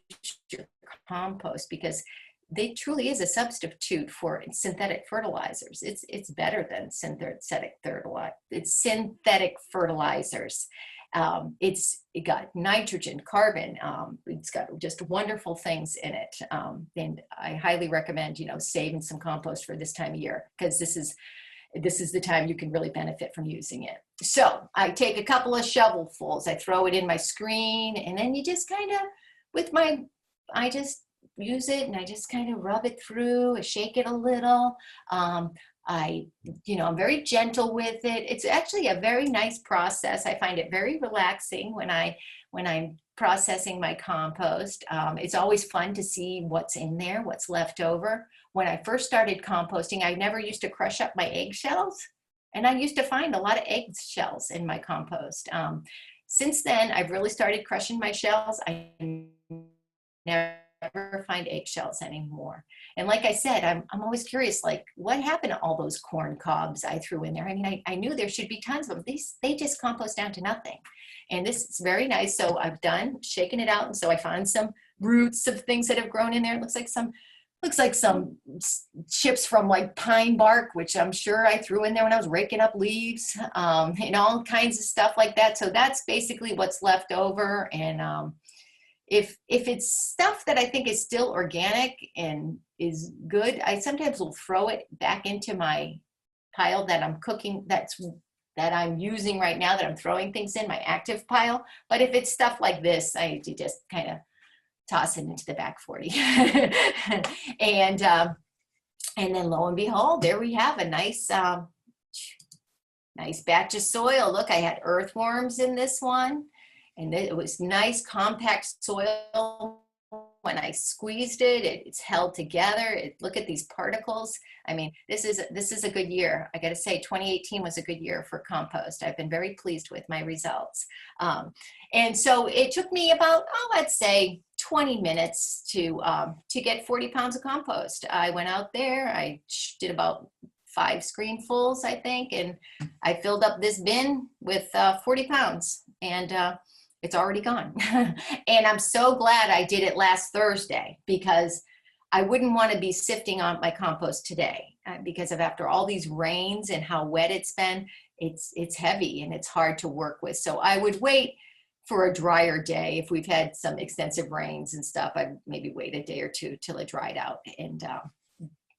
your compost, because they truly is a substitute for synthetic fertilizers. It's better than synthetic fertilizer. It's synthetic fertilizers. It got nitrogen, carbon. It's got just wonderful things in it. And I highly recommend, you know, saving some compost for this time of year, because this is the time you can really benefit from using it. So I take a couple of shovelfuls, I throw it in my screen, and then you just kind of, I just use it and I just kind of rub it through, I shake it a little. I'm very gentle with it. It's actually a very nice process. I find it very relaxing when I'm processing my compost. It's always fun to see what's in there, what's left over. When I first started composting, I never used to crush up my eggshells, and I used to find a lot of eggshells in my compost. Since then, I've really started crushing my shells. I never find eggshells anymore. And like I said, I'm always curious, like, what happened to all those corn cobs I threw in there? I mean, I knew there should be tons of them. They just compost down to nothing. And this is very nice. So I've done shaking it out. And so I found some roots of things that have grown in there. It looks like some chips from like pine bark, which I'm sure I threw in there when I was raking up leaves, and all kinds of stuff like that. So that's basically what's left over. And if it's stuff that I think is still organic and is good, I sometimes will throw it back into my pile that I'm cooking, that I'm using right now, that I'm throwing things in, my active pile. But if it's stuff like this, I need to just kind of toss it into the back 40. And then lo and behold, there we have a nice batch of soil. Look, I had earthworms in this one. And it was nice compact soil. When I squeezed it, it's held together. Look at these particles. I mean, this is a good year. I got to say, 2018 was a good year for compost. I've been very pleased with my results. And so it took me about, let's say 20 minutes to get 40 pounds of compost. I went out there, I did about 5 screenfuls, I think, and I filled up this bin with 40 pounds. And it's already gone. And I'm so glad I did it last Thursday, because I wouldn't want to be sifting on my compost today, because of after all these rains and how wet it's been, it's heavy and it's hard to work with. So I would wait for a drier day. If we've had some extensive rains and stuff, I'd maybe wait a day or two till it dried out and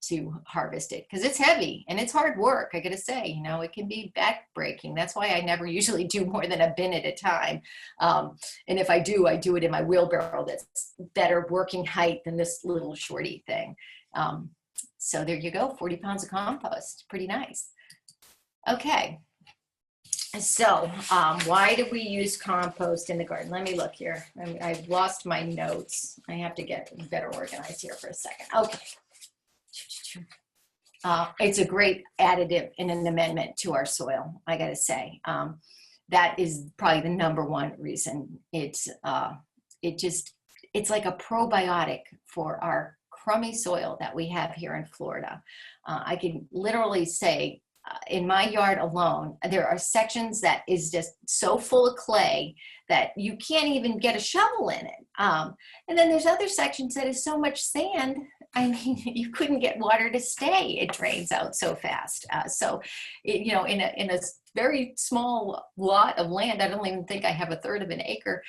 to harvest it, because it's heavy and it's hard work. I gotta say, you know, it can be back-breaking. That's why I never usually do more than a bin at a time. And if I do it in my wheelbarrow that's better working height than this little shorty thing. So there you go, 40 pounds of compost, pretty nice. Okay, so why do we use compost in the garden? Let me look here. I've lost my notes. I have to get better organized here for a second. Okay. It's a great additive and an amendment to our soil, I gotta say. That is probably the number one reason. It's like a probiotic for our crummy soil that we have here in Florida. I can literally say, in my yard alone, there are sections that is just so full of clay that you can't even get a shovel in it. And then there's other sections that is so much sand, I mean, you couldn't get water to stay. It drains out so fast. In a very small lot of land, I don't even think I have 1/3 of an acre.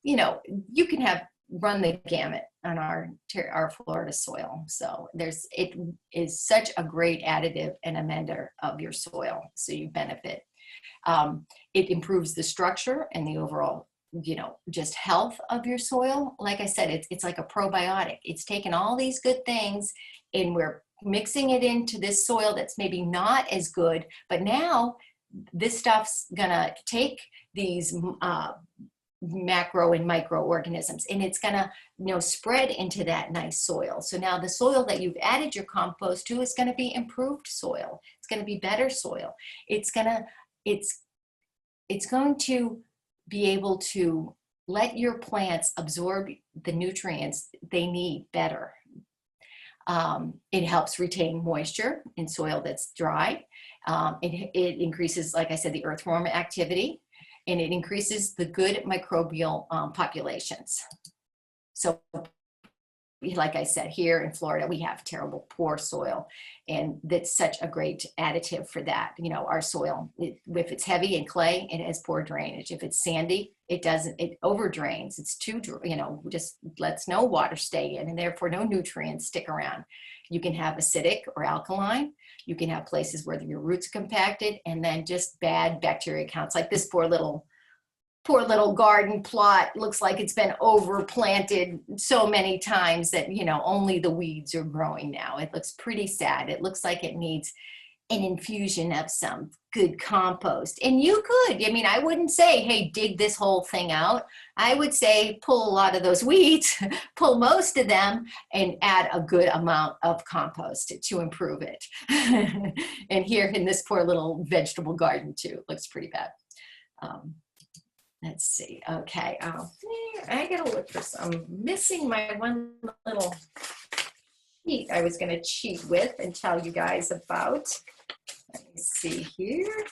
You can run the gamut on our Florida soil. So it is such a great additive and amender of your soil, so you benefit. It improves the structure and the overall, just health of your soil. Like I said, it's like a probiotic. It's taken all these good things and we're mixing it into this soil that's maybe not as good, but now this stuff's gonna take these macro and microorganisms, and it's going to, you know, spread into that nice soil. So now the soil that you've added your compost to is going to be improved soil. It's going to be better soil. It's going to be able to let your plants absorb the nutrients they need better. It helps retain moisture in soil that's dry. It increases, like I said, the earthworm activity, and it increases the good microbial populations. So, like I said, here in Florida, we have terrible poor soil, and that's such a great additive for that. You know, our soil, if it's heavy and clay, it has poor drainage. If it's sandy, it over drains. It's too, you know, just lets no water stay in, and therefore no nutrients stick around. You can have acidic or alkaline. You can have places where your roots are compacted, and then just bad bacteria counts, like this poor little garden plot. Looks like it's been overplanted so many times that, you know, only the weeds are growing now. It looks pretty sad. It looks like it needs an infusion of some good compost. And you could, I mean, I wouldn't say, hey, dig this whole thing out. I would say pull a lot of those weeds, pull most of them, and add a good amount of compost to improve it. And here in this poor little vegetable garden too, it looks pretty bad. Let's see. Okay. I gotta look for some. Missing my one little sheet I was gonna cheat with and tell you guys about. Let me see here.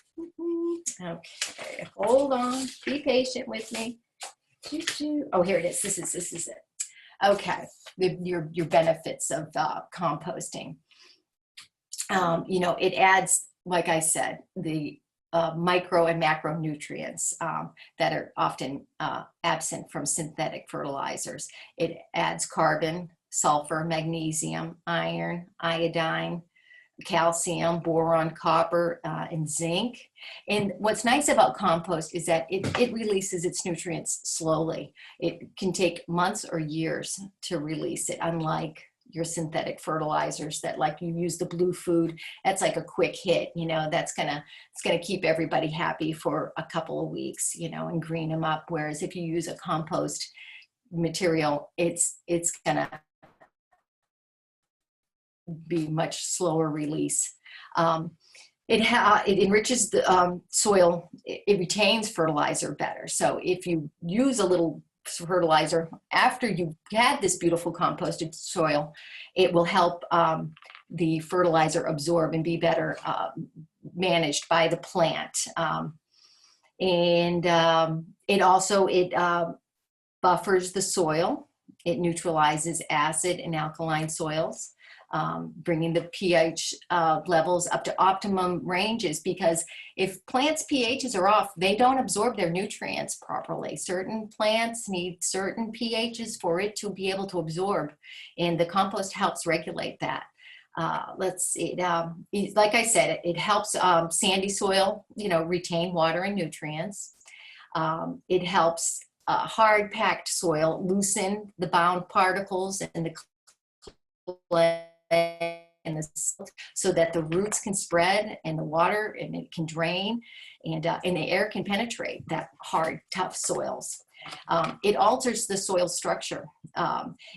Okay. Hold on. Be patient with me. Oh, here it is. This is it. Okay. Your benefits of composting. You know, it adds, like I said, the micro and macronutrients that are often absent from synthetic fertilizers. It adds carbon, sulfur, magnesium, iron, iodine, calcium, boron, copper, and zinc. And what's nice about compost is that it releases its nutrients slowly. It can take months or years to release it, unlike your synthetic fertilizers that, like, you use the blue food, that's like a quick hit, you know, it's gonna keep everybody happy for a couple of weeks, you know, and green them up. Whereas if you use a compost material, it's gonna be much slower release. It enriches the soil. It retains fertilizer better. So if you use a little fertilizer after you've had this beautiful composted soil, it will help the fertilizer absorb and be better managed by the plant. It also buffers the soil. It neutralizes acid and alkaline soils, bringing the pH levels up to optimum ranges, because if plants' pHs are off, they don't absorb their nutrients properly. Certain plants need certain pHs for it to be able to absorb, and the compost helps regulate that. Like I said, it helps sandy soil, you know, retain water and nutrients. It helps hard packed soil loosen the bound particles and the clay and the silt, so that the roots can spread and the water and it can drain, and the air can penetrate that hard, tough soils. It alters the soil structure.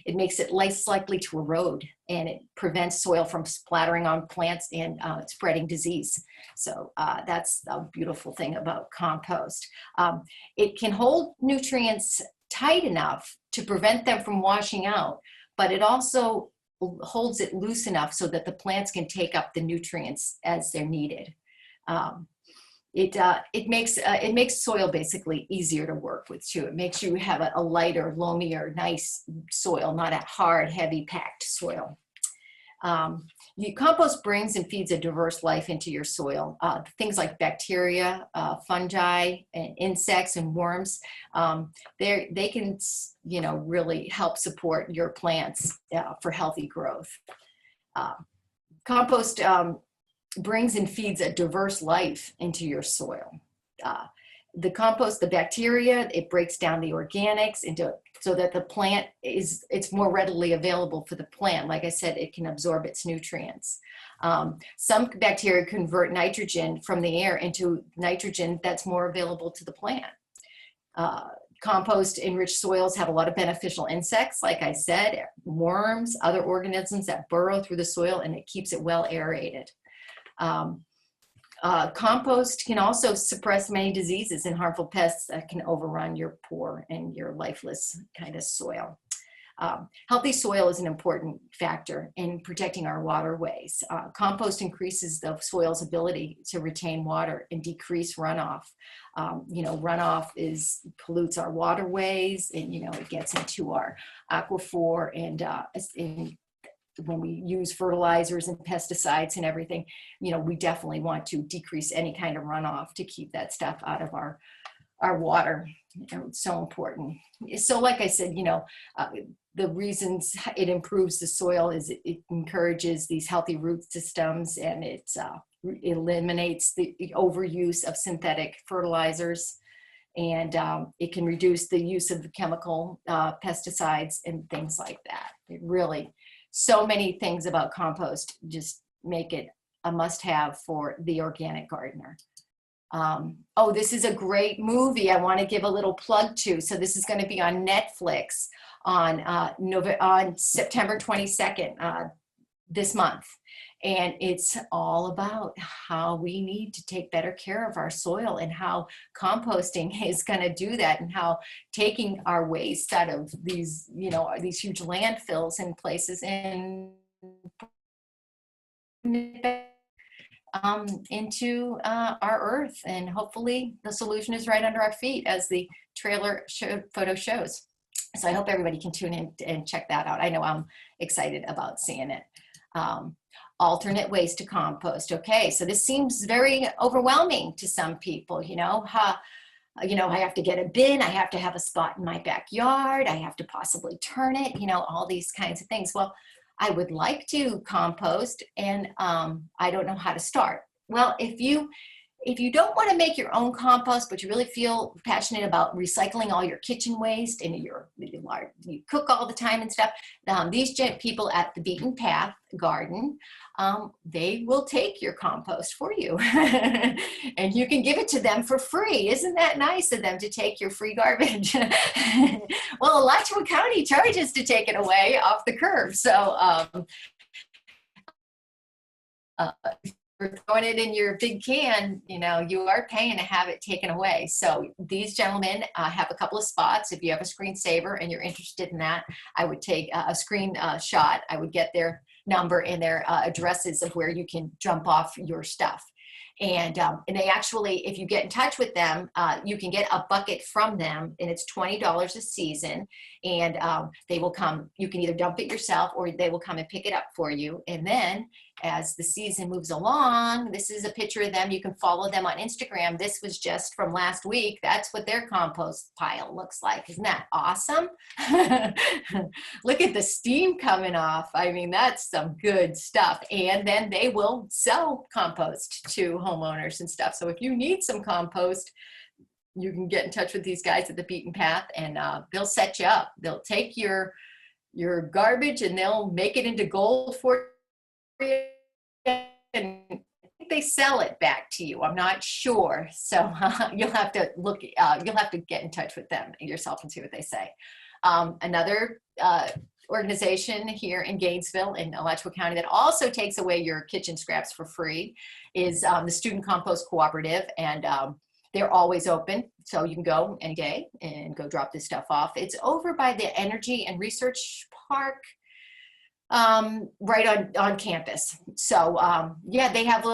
It makes it less likely to erode, and it prevents soil from splattering on plants and spreading disease. So that's a beautiful thing about compost. It can hold nutrients tight enough to prevent them from washing out, but it also holds it loose enough so that the plants can take up the nutrients as they're needed. It makes soil basically easier to work with too. It makes you have a lighter, loamier, nice soil, not a hard, heavy packed soil. Compost brings and feeds a diverse life into your soil. Things like bacteria, fungi, and insects and worms, they can, you know, really help support your plants for healthy growth. Compost brings and feeds a diverse life into your soil. The compost, the bacteria, it breaks down the organics so that the plant it's more readily available for the plant. Like I said, it can absorb its nutrients. Some bacteria convert nitrogen from the air into nitrogen that's more available to the plant. Compost enriched soils have a lot of beneficial insects, like I said, worms, other organisms that burrow through the soil, and it keeps it well aerated. Compost can also suppress many diseases and harmful pests that can overrun your poor and your lifeless kind of soil. Healthy soil is an important factor in protecting our waterways. Compost increases the soil's ability to retain water and decrease runoff. Runoff pollutes our waterways, and it gets into our aquifer, and when we use fertilizers and pesticides and everything, we definitely want to decrease any kind of runoff to keep that stuff out of our water. It's so important. So like I said, the reasons it improves the soil is it encourages these healthy root systems, and it eliminates the overuse of synthetic fertilizers, and it can reduce the use of chemical pesticides and things like that. It really, so many things about compost just make it a must-have for the organic gardener. This is a great movie I want to give a little plug to. So this is going to be on Netflix on September 22nd this month. And it's all about how we need to take better care of our soil, and how composting is going to do that, and how taking our waste out of these, these huge landfills and places and into our earth. And hopefully the solution is right under our feet, as the trailer photo shows. So I hope everybody can tune in and check that out. I know I'm excited about seeing it. Alternate ways to compost. Okay, so this seems very overwhelming to some people. I have to get a bin, I have to have a spot in my backyard, I have to possibly turn it, all these kinds of things. Well, I would like to compost, and I don't know how to start. Well, if you don't want to make your own compost, but you really feel passionate about recycling all your kitchen waste, and you cook all the time and stuff, these people at the Beaten Path Garden, they will take your compost for you and you can give it to them for free. Isn't that nice of them to take your free garbage? Well, Alachua County charges to take it away off the curb. So for throwing it in your big can, you are paying to have it taken away. So these gentlemen have a couple of spots. If you have a screensaver and you're interested in that, I would take a screenshot. I would get their number and their addresses of where you can dump off your stuff. And they actually, if you get in touch with them, you can get a bucket from them, and it's $20 a season. And they will come, you can either dump it yourself, or they will come and pick it up for you. And then as the season moves along, this is a picture of them. You can follow them on Instagram. This was just from last week. That's what their compost pile looks like. Isn't that awesome? Look at the steam coming off. I mean, that's some good stuff. And then they will sell compost to homeowners and stuff. So if you need some compost, you can get in touch with these guys at the Beaten Path, and they'll set you up. They'll take your garbage and they'll make it into gold for you, and they sell it back to you. I'm not sure. So you'll have to look, you'll have to get in touch with them yourself and see what they say. Another organization here in Gainesville in Alachua County that also takes away your kitchen scraps for free is the Student Compost Cooperative, and they're always open, so you can go any day and go drop this stuff off. It's over by the Energy and Research Park, right on campus. So yeah, they have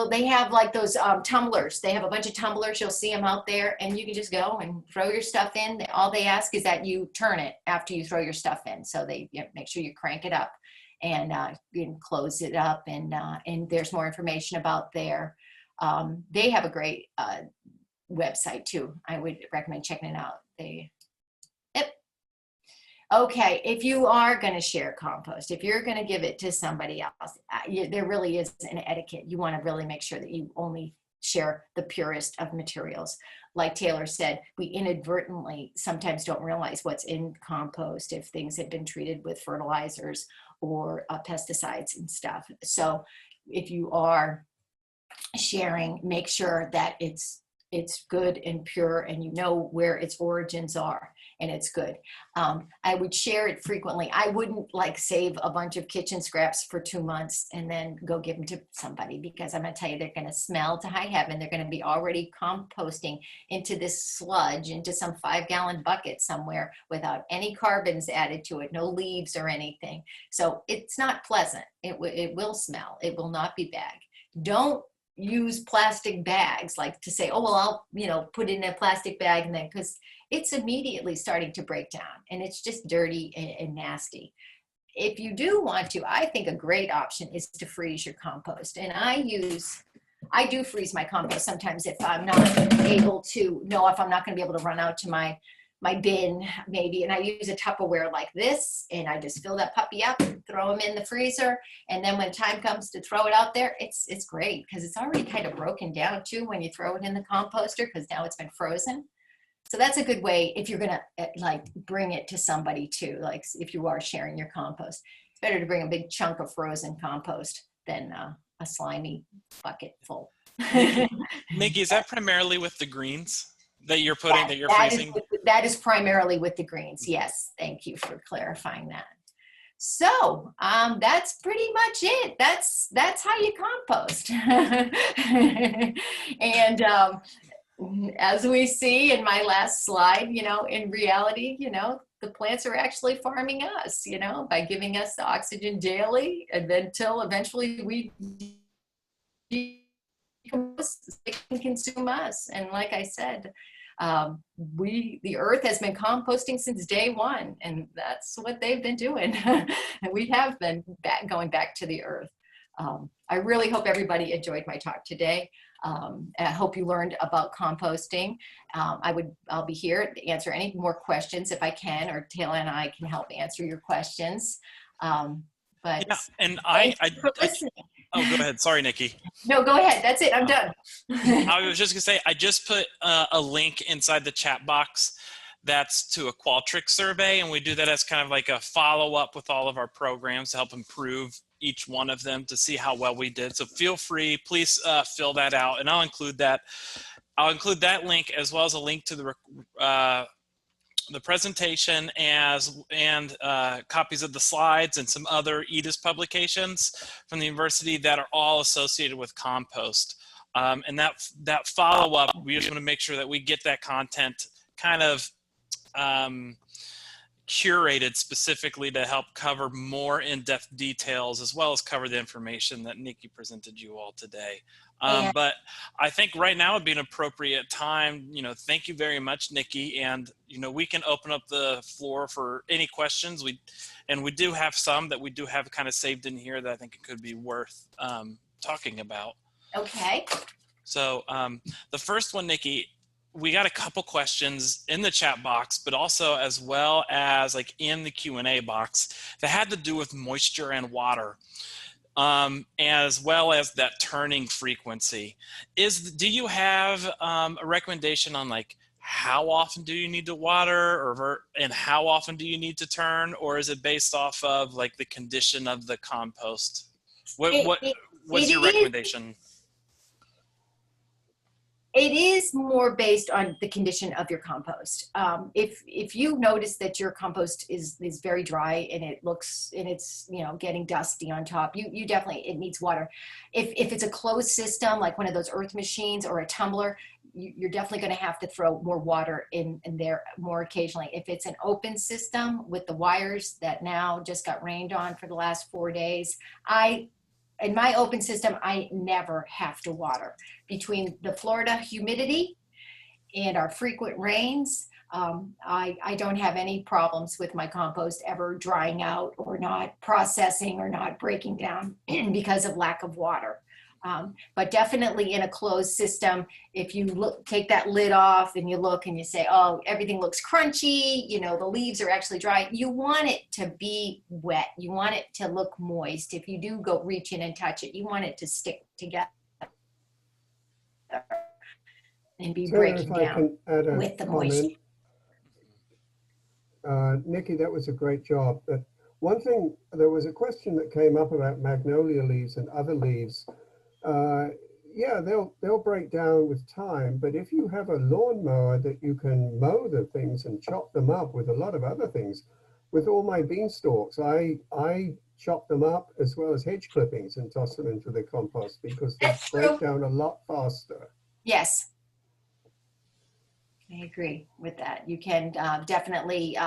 like those tumblers. They have a bunch of tumblers. You'll see them out there, and you can just go and throw your stuff in. All they ask is that you turn it after you throw your stuff in. So they make sure you crank it up and close it up. And there's more information about there. They have a great website too. I would recommend checking it out. Okay, if you are going to share compost, if you're going to give it to somebody else, there really is an etiquette. You want to really make sure that you only share the purest of materials. Like Taylor said, we inadvertently sometimes don't realize what's in compost if things have been treated with fertilizers or pesticides and stuff. So if you are sharing, make sure that it's good and pure, and you know where its origins are. and it's good. I would share it frequently. I wouldn't like save a bunch of kitchen scraps for 2 months and then go give them to somebody, because I'm going to tell you, they're going to smell to high heaven. They're going to be already composting into this sludge, into some 5-gallon bucket somewhere without any carbons added to it, no leaves or anything. So it's not pleasant. It will smell. It will not be bagged. Don't use plastic bags, like to say, oh, well, I'll, you know, put it in a plastic bag, and then, because it's immediately starting to break down and it's just dirty and nasty. If you do want to, I think a great option is to freeze your compost. And I do freeze my compost sometimes if I'm not able to know if I'm not going to be able to run out to my bin maybe, and I use a Tupperware like this, and I just fill that puppy up, throw them in the freezer, and then when time comes to throw it out there, it's great, because it's already kind of broken down too when you throw it in the composter, because now it's been frozen. So that's a good way if you're gonna like bring it to somebody too, like if you are sharing your compost. It's better to bring a big chunk of frozen compost than a slimy bucket full. Nikki, is that primarily with the greens that you're putting, that you're freezing? That is primarily with the greens, yes. Thank you for clarifying that. So that's pretty much it. That's how you compost. And as we see in my last slide, you know, in reality, you know, the plants are actually farming us, you know, by giving us the oxygen daily, and then until eventually we they can consume us. And like I said, the earth has been composting since day one, and that's what they've been doing. And we have been going back to the earth. I really hope everybody enjoyed my talk today. I hope you learned about composting. I'll be here to answer any more questions if I can, or Taylor and I can help answer your questions. But yeah, and oh, go ahead. Sorry, Nikki. No, go ahead. That's it. I'm done. I was just gonna say, I just put a link inside the chat box that's to a Qualtrics survey, and we do that as kind of like a follow-up with all of our programs to help improve each one of them to see how well we did. So feel free, please fill that out, and I'll include that. I'll include that link as well as a link to the presentation and copies of the slides and some other EDIS publications from the university that are all associated with Compost. And that follow-up, we just want to make sure that we get that content kind of curated specifically to help cover more in-depth details, as well as cover the information that Nikki presented you all today. But I think right now would be an appropriate time, you know, thank you very much, Nikki. And, you know, we can open up the floor for any questions. We do have some that we do have kind of saved in here that I think it could be worth talking about. Okay. So the first one, Nikki, we got a couple questions in the chat box, but also as well as like in the Q&A box that had to do with moisture and water. As well as that turning frequency. Do you have a recommendation on like how often do you need to water, and how often do you need to turn, or is it based off of like the condition of the compost? What's your recommendation? It is more based on the condition of your compost. If you notice that your compost is very dry and it's you know, getting dusty on top, you definitely, it needs water. If it's a closed system like one of those earth machines or a tumbler, you're definitely going to have to throw more water in there more occasionally. If it's an open system with the wires that now just got rained on for the last 4 days, in my open system, I never have to water. Between the Florida humidity and our frequent rains, I don't have any problems with my compost ever drying out or not processing or not breaking down because of lack of water. But definitely in a closed system, if you take that lid off and you look and you say, oh, everything looks crunchy, you know, the leaves are actually dry, you want it to be wet. You want it to look moist. If you do go reach in and touch it, you want it to stick together and be breaking down with the moisture. Nikki, that was a great job. But one thing, there was a question that came up about magnolia leaves and other leaves. yeah, they'll break down with time, but if you have a lawnmower that you can mow the things and chop them up with a lot of other things, with all my beanstalks, I chop them up as well as hedge clippings and toss them into the compost because they That's break true. down a lot faster. Yes, I agree with that. You can definitely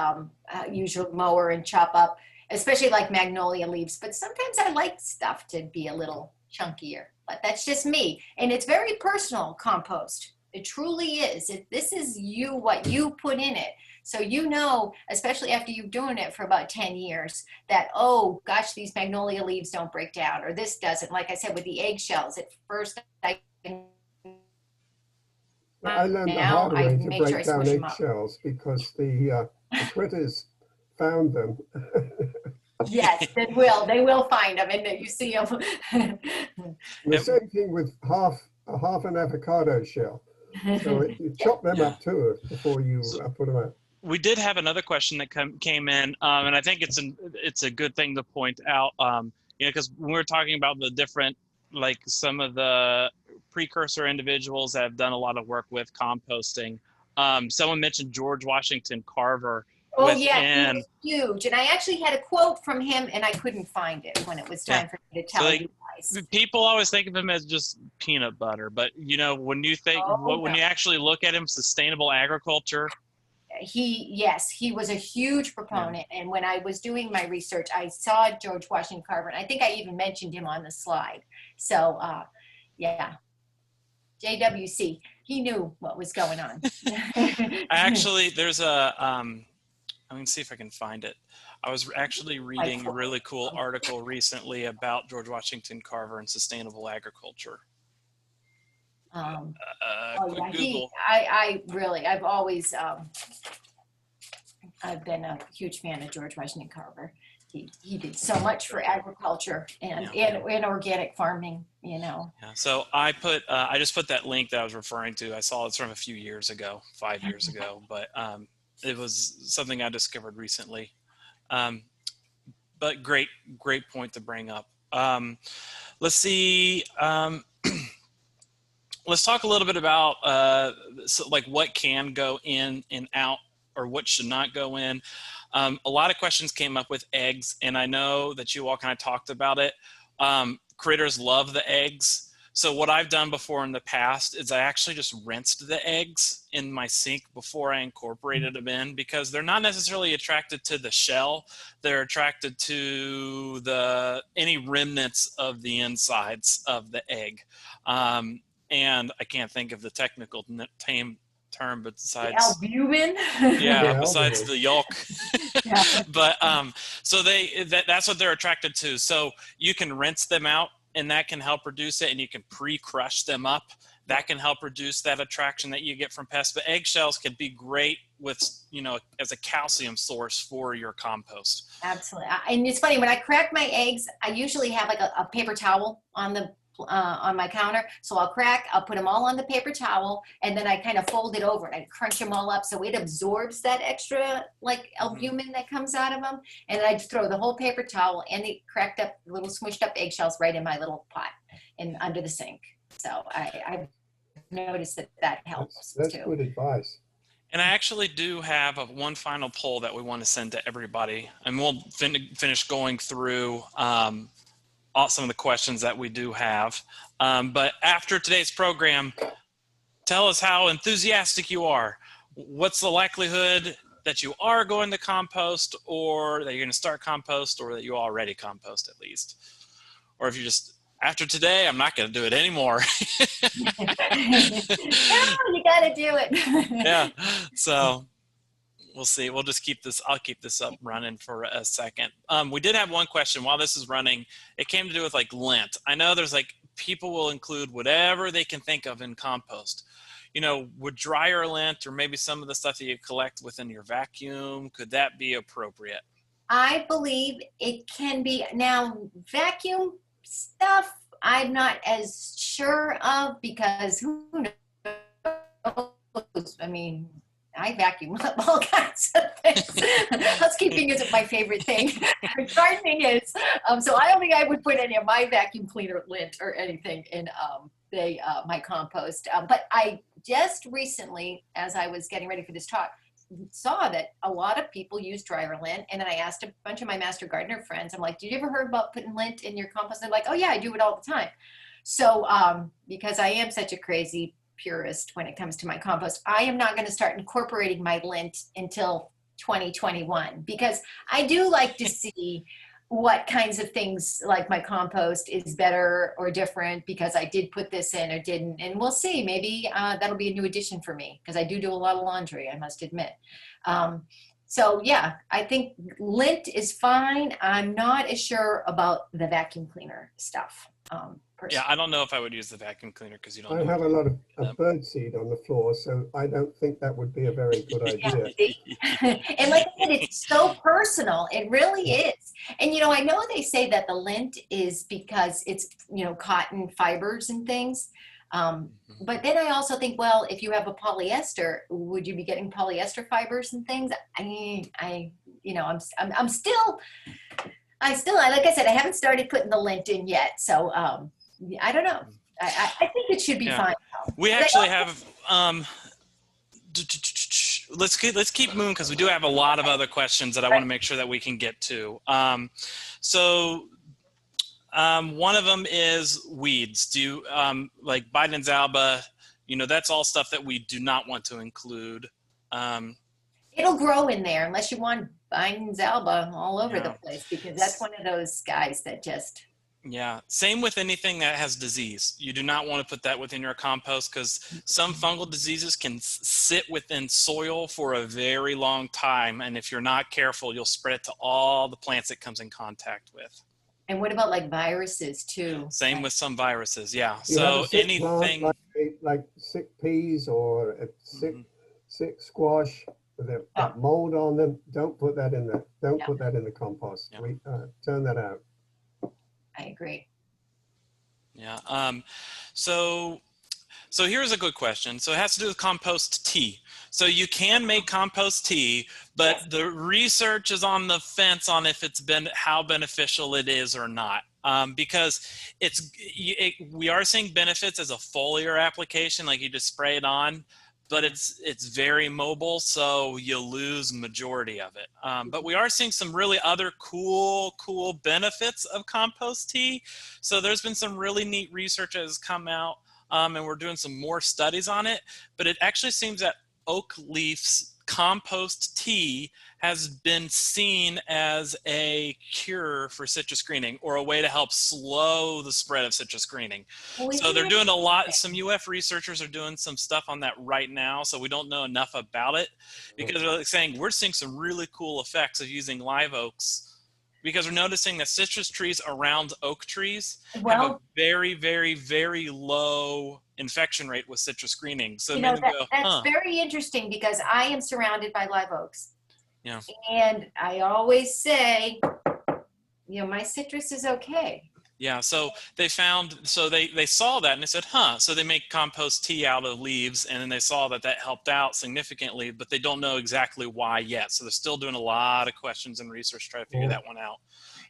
use your mower and chop up, especially like magnolia leaves. But sometimes I like stuff to be a little chunkier. But that's just me. And it's very personal, compost. It truly is. This is you, what you put in it. So you know, especially after you've doing it for about 10 years, that, oh, gosh, these magnolia leaves don't break down, or this doesn't. Like I said, with the eggshells, at first I learned the now hard I way to make sure I break down squish them up. eggshells because the critters found them. Yes, they will find them, and you see them. The same thing with half an avocado shell. So you chop them up too before you put them out. We did have another question that came in, and I think it's a good thing to point out, because when we're talking about the different, like some of the precursor individuals that have done a lot of work with composting. Someone mentioned George Washington Carver. Oh yeah, he was huge, and I actually had a quote from him, and I couldn't find it when it was time for me to tell you guys. People always think of him as just peanut butter, but when you think when you actually look at him, sustainable agriculture. He was a huge proponent, and when I was doing my research, I saw George Washington Carver, and I think I even mentioned him on the slide. So yeah, JWC, he knew what was going on. Actually, there's I'm going to see if I can find it. I was actually reading a really cool article recently about George Washington Carver and sustainable agriculture. Google. I've always, I've been a huge fan of George Washington Carver. He did so much for agriculture and organic farming, Yeah, so I just put that link that I was referring to. I saw it's from a few years ago, 5 years ago, but it was something I discovered recently. But great point to bring up. Let's see. Let's talk a little bit about like what can go in and out, or what should not go in. A lot of questions came up with eggs, and I know that you all kind of talked about it. Critters love the eggs. So what I've done before in the past is I actually just rinsed the eggs in my sink before I incorporated them in, because they're not necessarily attracted to the shell. They're attracted to any remnants of the insides of the egg. And I can't think of the technical term, but besides albumin. Besides the yolk. But so that's what they're attracted to. So you can rinse them out, and that can help reduce it, and you can pre-crush them up. That can help reduce that attraction that you get from pests. But eggshells can be great with, as a calcium source for your compost. Absolutely. And it's funny, when I crack my eggs, I usually have like a paper towel on my counter. So I'll put them all on the paper towel, and then I kind of fold it over and I crunch them all up so it absorbs that extra like albumin that comes out of them. And I just throw the whole paper towel and the cracked up, little smushed up eggshells right in my little pot and under the sink. So I've noticed that helps. That's too. good advice. And I actually do have one final poll that we want to send to everybody, and we'll finish going through some of the questions that we do have. But after today's program, tell us how enthusiastic you are. What's the likelihood that you are going to compost, or that you're going to start compost, or that you already compost at least? Or if you just, after today, I'm not going to do it anymore. No, you got to do it. Yeah. So we'll see. We'll just I'll keep this up running for a second. We did have one question while this is running. It came to do with like lint. I know there's like, people will include whatever they can think of in compost. Would dryer lint, or maybe some of the stuff that you collect within your vacuum, could that be appropriate? I believe it can be. Now, vacuum stuff, I'm not as sure of, because who knows? I mean, I vacuum up all kinds of things. Housekeeping isn't my favorite thing. Gardening is. So I don't think I would put any of my vacuum cleaner lint or anything in my compost. But I just recently, as I was getting ready for this talk, saw that a lot of people use dryer lint. And then I asked a bunch of my master gardener friends, I'm like, did you ever heard about putting lint in your compost? And they're like, oh yeah, I do it all the time. So because I am such a crazy purist when it comes to my compost, I am not going to start incorporating my lint until 2021, because I do like to see what kinds of things, like my compost, is better or different because I did put this in or didn't. And we'll see, maybe that'll be a new addition for me, because I do a lot of laundry, I must admit. So yeah, I think lint is fine. I'm not as sure about the vacuum cleaner stuff. Yeah, I don't know if I would use the vacuum cleaner because you don't I know. have a lot of bird seed on the floor, so I don't think that would be a very good idea. And like I said, it's so personal. It really is. And, you know, I know they say that the lint is because it's, you know, cotton fibers and things. But then I also think, well, if you have a polyester, would you be getting polyester fibers and things? You know, I'm still, like I said, I haven't started putting the lint in yet. So, I don't know. I think it should be fine. We actually have, let's keep moving because we do have a lot of other questions that I want to make sure that we can get to. One of them is weeds. Do you, like Biden's alba, you know, that's all stuff that we do not want to include. It'll grow in there unless you want Biden's alba all over the place, because that's one of those guys that just... Yeah, same with anything that has disease. You do not want to put that within your compost because some fungal diseases can sit within soil for a very long time. And if you're not careful, you'll spread it to all the plants it comes in contact with. And what about like viruses too? Same with some viruses, yeah. You so anything like sick peas or a sick squash with a mold on them, don't put that in put that in the compost. Yeah. We turn that out. I agree. Yeah. So here's a good question. So it has to do with compost tea. So you can make compost tea, but the research is on the fence on if it's how beneficial it is or not. Because we are seeing benefits as a foliar application, like you just spray it on, but it's very mobile, so you lose majority of it. But we are seeing some really other cool benefits of compost tea. So there's been some really neat research that has come out, and we're doing some more studies on it. But it actually seems that oak leaves compost tea has been seen as a cure for citrus greening, or a way to help slow the spread of citrus greening. So they're doing a lot. Some UF researchers are doing some stuff on that right now. So we don't know enough about it, because they're saying we're seeing some really cool effects of using live oaks, because we're noticing that citrus trees around oak trees have a very, very, very low infection rate with citrus greening. So that's very interesting, because I am surrounded by live oaks. Yeah. And I always say, you know, my citrus is okay. Yeah, so they saw that and they said, so they make compost tea out of leaves, and then they saw that helped out significantly, but they don't know exactly why yet. So they're still doing a lot of questions and research to try to figure that one out.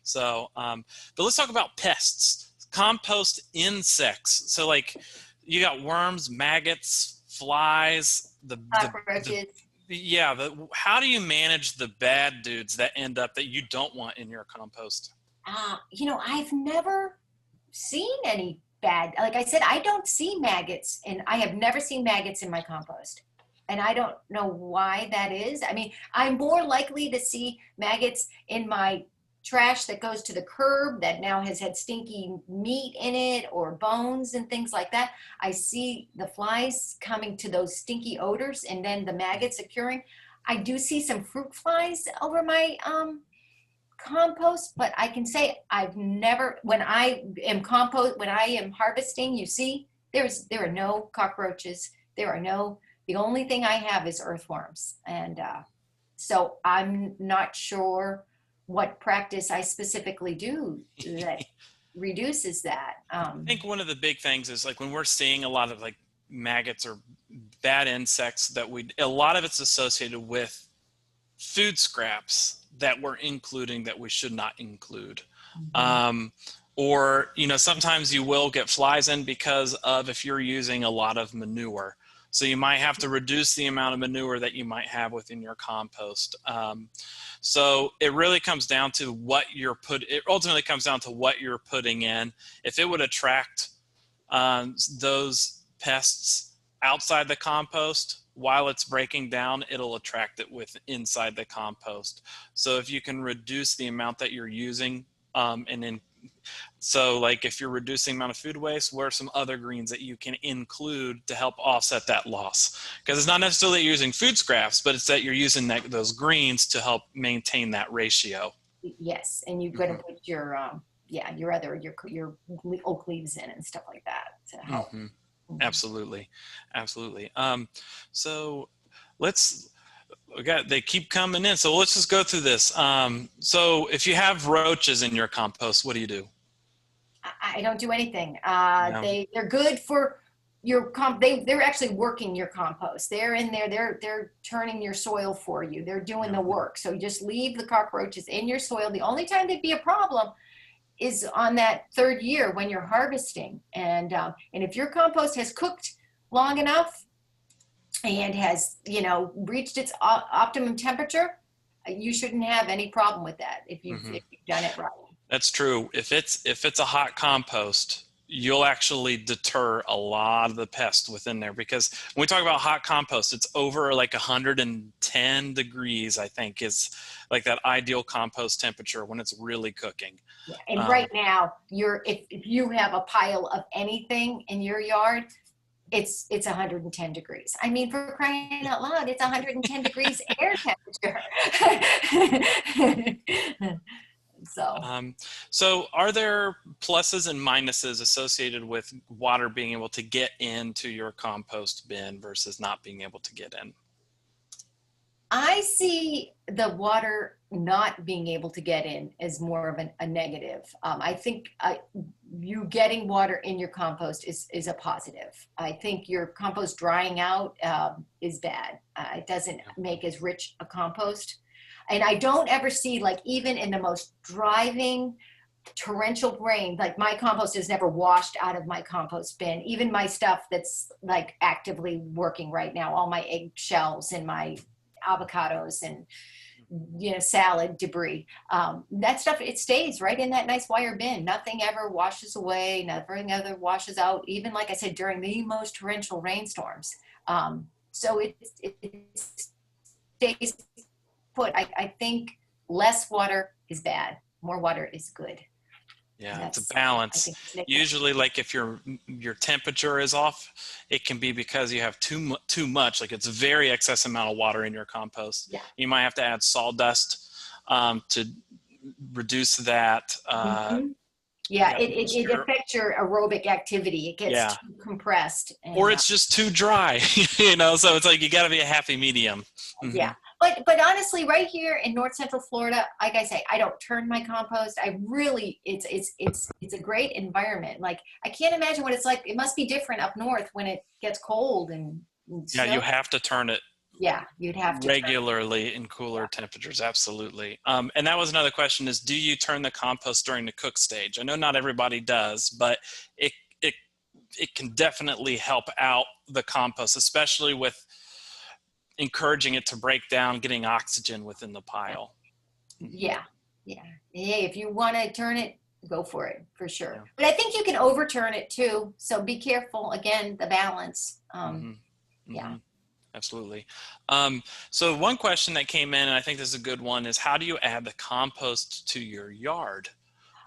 So, but let's talk about pests, compost insects. So like you got worms, maggots, flies, cockroaches. How do you manage the bad dudes that end up that you don't want in your compost? You know, I've never seen any bad, like I said, I don't see maggots, and I have never seen maggots in my compost. And I don't know why that is. I mean, I'm more likely to see maggots in my trash that goes to the curb that now has had stinky meat in it, or bones and things like that. I see the flies coming to those stinky odors, and then the maggots occurring. I do see some fruit flies over my compost, but I can say I've never, when I am harvesting, you see, there are no cockroaches. The only thing I have is earthworms. And so I'm not sure what practice I specifically do that reduces that. I think one of the big things is like when we're seeing a lot of like maggots or bad insects, a lot of it's associated with food scraps that we're including that we should not include. or, sometimes you will get flies in because of if you're using a lot of manure. So you might have to reduce the amount of manure that you might have within your compost. So it really comes down to it ultimately comes down to what you're putting in. If it would attract those pests outside the compost while it's breaking down, it'll attract it inside the compost. So if you can reduce the amount that you're using, so like if you're reducing the amount of food waste, what are some other greens that you can include to help offset that loss? Because it's not necessarily that you're using food scraps, but it's that you're using those greens to help maintain that ratio. Yes, and you've got to put your oak leaves in and stuff like that to help. Absolutely. So they keep coming in. So let's just go through this. So if you have roaches in your compost, what do you do? I don't do anything. No. They're good for your they're actually working your compost. They're in there. They're turning your soil for you. They're doing the work. So you just leave the cockroaches in your soil. The only time they'd be a problem is on that third year when you're harvesting. And if your compost has cooked long enough and has, reached its optimum temperature, you shouldn't have any problem with that if you've done it right. That's true. If it's a hot compost, you'll actually deter a lot of the pests within there, because when we talk about hot compost, it's over like 110 degrees, I think, is like that ideal compost temperature when it's really cooking. Yeah. And right now, if you have a pile of anything in your yard, it's 110 degrees. I mean, for crying out loud, it's 110 degrees air temperature. So are there pluses and minuses associated with water being able to get into your compost bin versus not being able to get in? I see the water not being able to get in as more of a negative. I think you getting water in your compost is a positive. I think your compost drying out is bad. It doesn't make as rich a compost. And I don't ever see, like, even in the most driving torrential rain, like my compost is never washed out of my compost bin. Even my stuff that's like actively working right now, all my egg shells and my avocados and salad debris, that stuff, it stays right in that nice wire bin. Nothing ever washes away, nothing ever washes out, even like I said, during the most torrential rainstorms. So it stays put. I think less water is bad, more water is good. Yeah, it's a balance. Usually, like if your temperature is off, it can be because you have too much, like it's a very excess amount of water in your compost. Yeah. You might have to add sawdust to reduce that. Yeah, it affects your aerobic activity. It gets too compressed. Or it's just too dry, so it's like you got to be a happy medium. Yeah. But honestly, right here in North Central Florida, like I say, I don't turn my compost. It's a great environment. Like, I can't imagine what it's like. It must be different up north when it gets cold and snow. Yeah, you have to turn it. Yeah, you'd have to regularly in cooler temperatures. Absolutely. And that was another question: is do you turn the compost during the cook stage? I know not everybody does, but it can definitely help out the compost, especially with encouraging it to break down, getting oxygen within the pile. Yeah. Hey, if you want to turn it, go for it, for sure. Yeah. But I think you can overturn it too. So be careful. Again, the balance. Yeah. Absolutely. So one question that came in, and I think this is a good one, is how do you add the compost to your yard?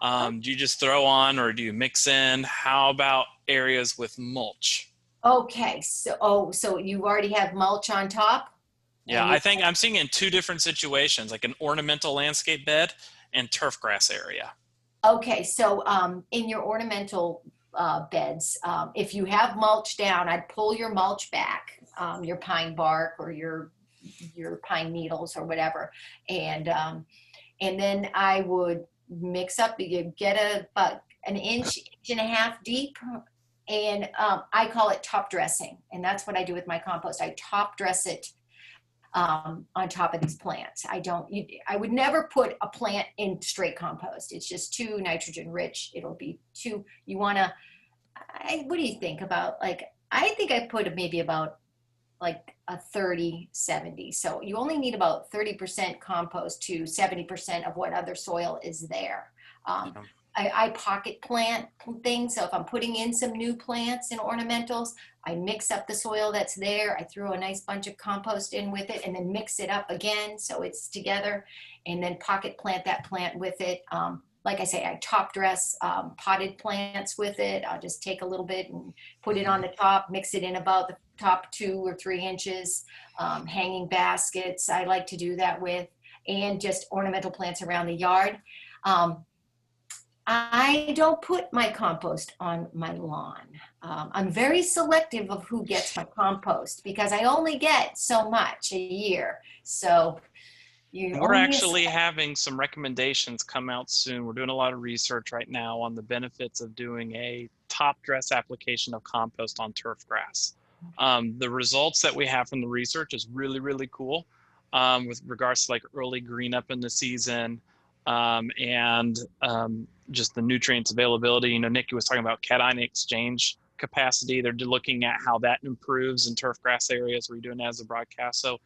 Do you just throw on, or do you mix in? How about areas with mulch? Okay, so you already have mulch on top? Yeah, I think I'm seeing in two different situations, like an ornamental landscape bed and turf grass area. Okay, so in your ornamental beds, if you have mulch down, I'd pull your mulch back, your pine bark or your pine needles or whatever, and then I would mix up. You get about an inch and a half deep. And I call it top dressing. And that's what I do with my compost. I top dress it on top of these plants. I would never put a plant in straight compost. It's just too nitrogen rich. It'll be too, what do you think about, like, I think I put maybe about like a 30-70. So you only need about 30% compost to 70% of what other soil is there. I pocket plant things. So if I'm putting in some new plants and ornamentals, I mix up the soil that's there. I throw a nice bunch of compost in with it and then mix it up again so it's together, and then pocket plant that plant with it. Like I say, I top dress potted plants with it. I'll just take a little bit and put it on the top, mix it in about the top 2 or 3 inches. Hanging baskets, I like to do that with, and just ornamental plants around the yard. I don't put my compost on my lawn. I'm very selective of who gets my compost because I only get so much a year. So we're actually having some recommendations come out soon. We're doing a lot of research right now on the benefits of doing a top dress application of compost on turf grass. The results that we have from the research is really, really cool with regards to like early green up in the season and just the nutrients availability. You know, Nikki was talking about cation exchange capacity. They're looking at how that improves in turf grass areas. We're doing that as a broadcast. So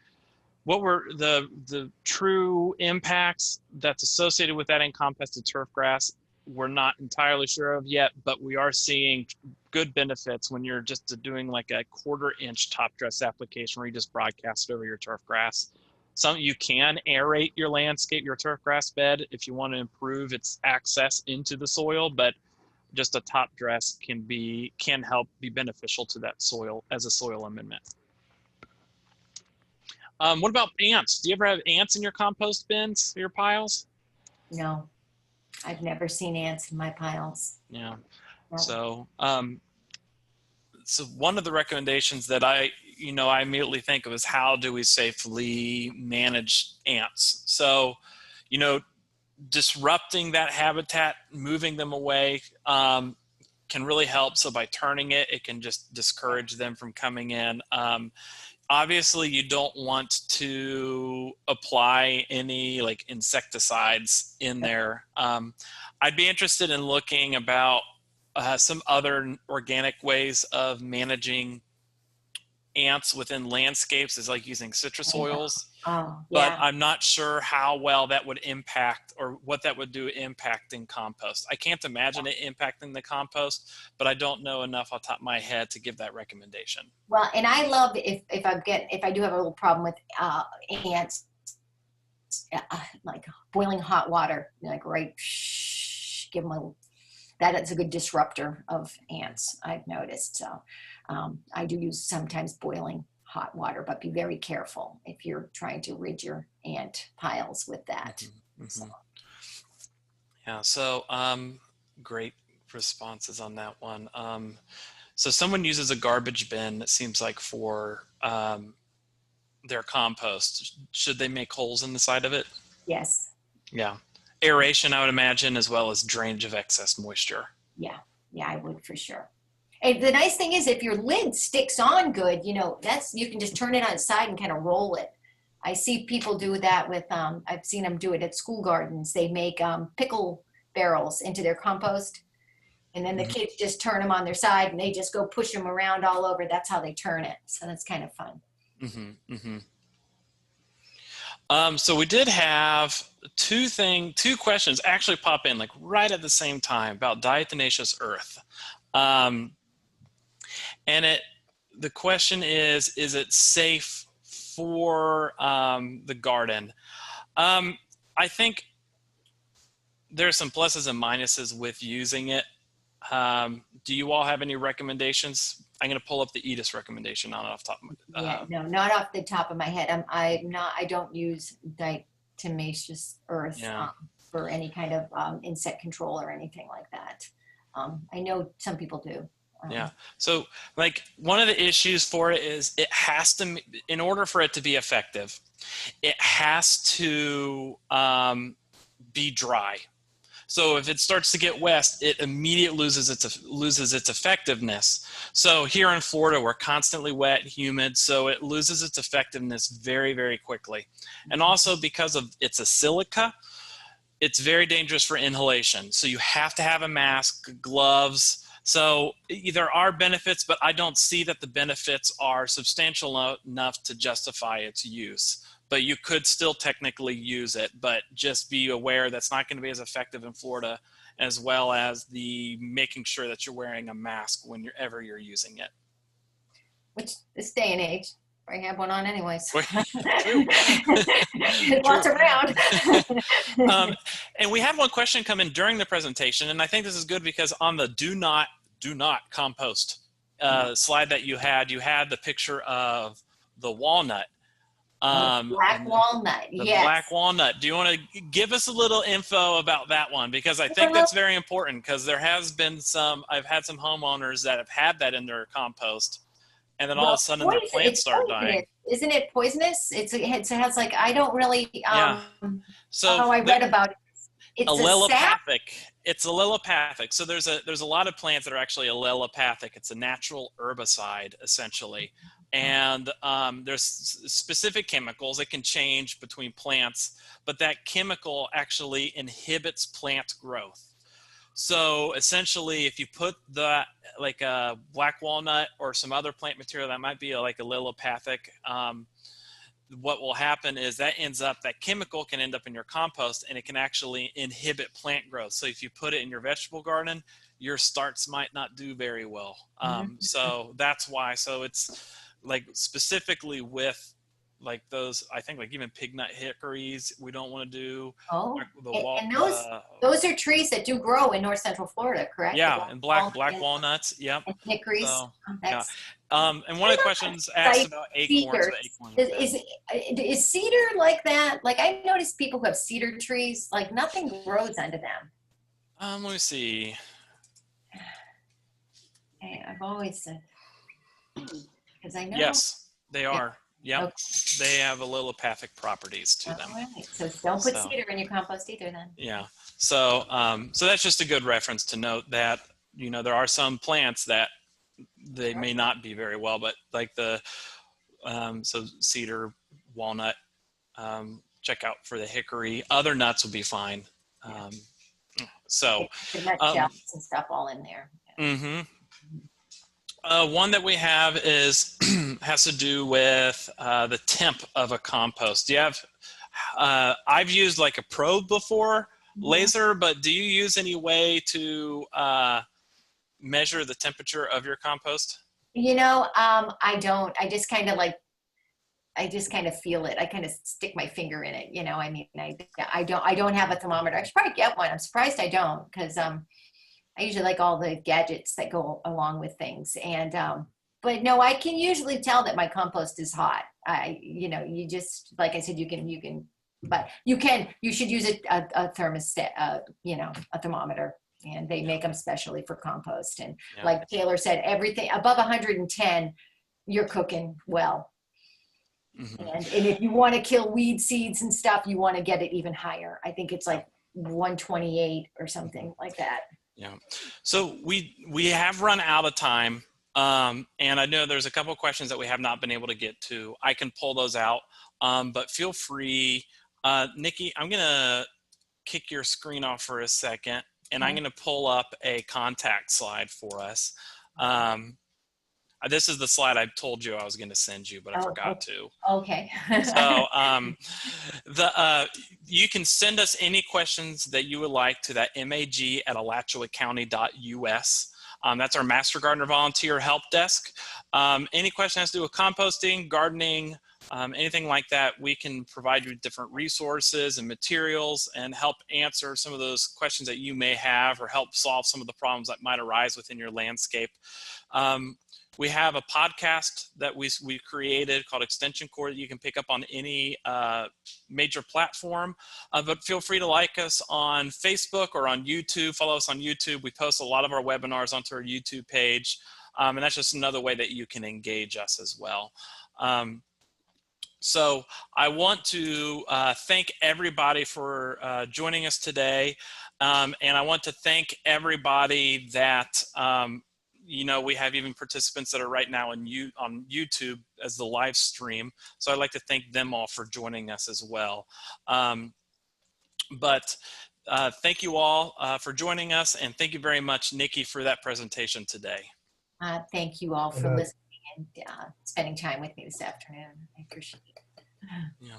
what were the true impacts that's associated with that in compacted turf grass, we're not entirely sure of yet, but we are seeing good benefits when you're just doing like a 1/4 inch top dress application where you just broadcast it over your turf grass. You can aerate your landscape, your turf grass bed if you want to improve its access into the soil, but just a top dress can help be beneficial to that soil as a soil amendment. What about ants? Do you ever have ants in your compost bins, your piles? No, I've never seen ants in my piles. Yeah. No. So, so one of the recommendations that I immediately think of is how do we safely manage ants? So, disrupting that habitat, moving them away can really help. So by turning it, it can just discourage them from coming in. Obviously, you don't want to apply any like insecticides in there. I'd be interested in looking about some other organic ways of managing ants within landscapes, is like using citrus oils. But I'm not sure how well that would impact or what that would do impacting compost. I can't imagine it impacting the compost, but I don't know enough off the top of my head to give that recommendation. Well, and I love if I do have a little problem with ants, like boiling hot water, like give them that's a good disruptor of ants, I've noticed. So I do use sometimes boiling hot water, but be very careful if you're trying to rid your ant piles with that. Mm-hmm. So. Yeah, so great responses on that one. So someone uses a garbage bin, it seems like, for their compost. Should they make holes in the side of it? Yes. Yeah. Aeration, I would imagine, as well as drainage of excess moisture. Yeah, I would for sure. And the nice thing is, if your lid sticks on good, you can just turn it on its side and kind of roll it. I see people do that with, I've seen them do it at school gardens. They make pickle barrels into their compost, and then the kids just turn them on their side and they just go push them around all over. That's how they turn it. So that's kind of fun. So we did have two questions actually pop in like right at the same time about diatomaceous earth. And the question is it safe for the garden? I think there's some pluses and minuses with using it. Do you all have any recommendations? I'm going to pull up the EDIS recommendation on it off the top of my head. No, not off the top of my head. I don't use diatomaceous earth for any kind of insect control or anything like that. I know some people do. Yeah. So like one of the issues for it is it has to, in order for it to be effective, it has to be dry. So if it starts to get wet, it immediately loses its effectiveness. So here in Florida, we're constantly wet, humid, so it loses its effectiveness very, very quickly. And also because of it's a silica, it's very dangerous for inhalation. So you have to have a mask, gloves. So there are benefits, but I don't see that the benefits are substantial enough to justify its use. But you could still technically use it, but just be aware that's not going to be as effective in Florida, as well as the making sure that you're wearing a mask whenever you're using it. Which this day and age, I have one on anyways. True. Lots around. And we had one question come in during the presentation, and I think this is good because on the do not compost slide that you had the picture of the walnut. Black walnut, the yes. black walnut. Do you want to give us a little info about that one? Because I think that's very important, because there has been I've had some homeowners that have had that in their compost, and then all of a sudden their plants start dying. Isn't it poisonous? It has like, I don't really, so how I read about it. It's allelopathic. It's allelopathic. So there's a lot of plants that are actually allelopathic. It's a natural herbicide, essentially. And there's specific chemicals that can change between plants, but that chemical actually inhibits plant growth. So essentially, if you put like a black walnut or some other plant material that might be like allelopathic, what will happen is that chemical can end up in your compost, and it can actually inhibit plant growth. So if you put it in your vegetable garden, your starts might not do very well. So that's why. So it's like specifically with like those, I think like even pignut hickories, we don't want to do. And those are trees that do grow in North Central Florida, correct? Yeah, and black walnuts. Yep. And hickories. So, yeah. And one of the questions asked about acorns. Is cedar like that? Like I noticed people who have cedar trees, like nothing grows under them. Let me see. Okay, I've always said, because I know. Yes, they are. Yep. Okay. They have allelopathic properties to them. Right. So don't put cedar in your compost either then. Yeah. So so that's just a good reference to note that, there are some plants that they may not be very well, but like so cedar, walnut, check out for the hickory. Other nuts will be fine. So the nut shells and stuff all in there. Mm-hmm. One that we have has to do with the temp of a compost. Do you have? I've used like a probe before, laser, but do you use any way to measure the temperature of your compost? I don't. I just kind of feel it. I kind of stick my finger in it. I don't have a thermometer. I should probably get one. I'm surprised I don't, because I usually like all the gadgets that go along with things. And, but no, I can usually tell that my compost is hot. You just, like I said, you should use a thermostat, a thermometer, and they make them specially for compost. And like Taylor said, everything above 110, you're cooking well. Mm-hmm. And if you want to kill weed seeds and stuff, you want to get it even higher. I think it's like 128 or something like that. Yeah. So we have run out of time. And I know there's a couple of questions that we have not been able to get to. I can pull those out, but feel free. Nikki, I'm going to kick your screen off for a second, and I'm going to pull up a contact slide for us. This is the slide I told you I was going to send you, but I forgot to. Okay. So you can send us any questions that you would like to that mag@alachuacounty.us. That's our Master Gardener Volunteer Help Desk. Any question has to do with composting, gardening, anything like that, we can provide you with different resources and materials and help answer some of those questions that you may have, or help solve some of the problems that might arise within your landscape. We have a podcast that we created called Extension Core that you can pick up on any major platform, but feel free to like us on Facebook or on YouTube. Follow us on YouTube. We post a lot of our webinars onto our YouTube page, and that's just another way that you can engage us as well. So I want to thank everybody for joining us today. And I want to thank everybody that, you know, we have even participants that are right now on YouTube as the live stream. So I'd like to thank them all for joining us as well. Thank you all for joining us, and thank you very much, Nikki, for that presentation today. Thank you all for listening and spending time with me this afternoon. I appreciate it. Yeah.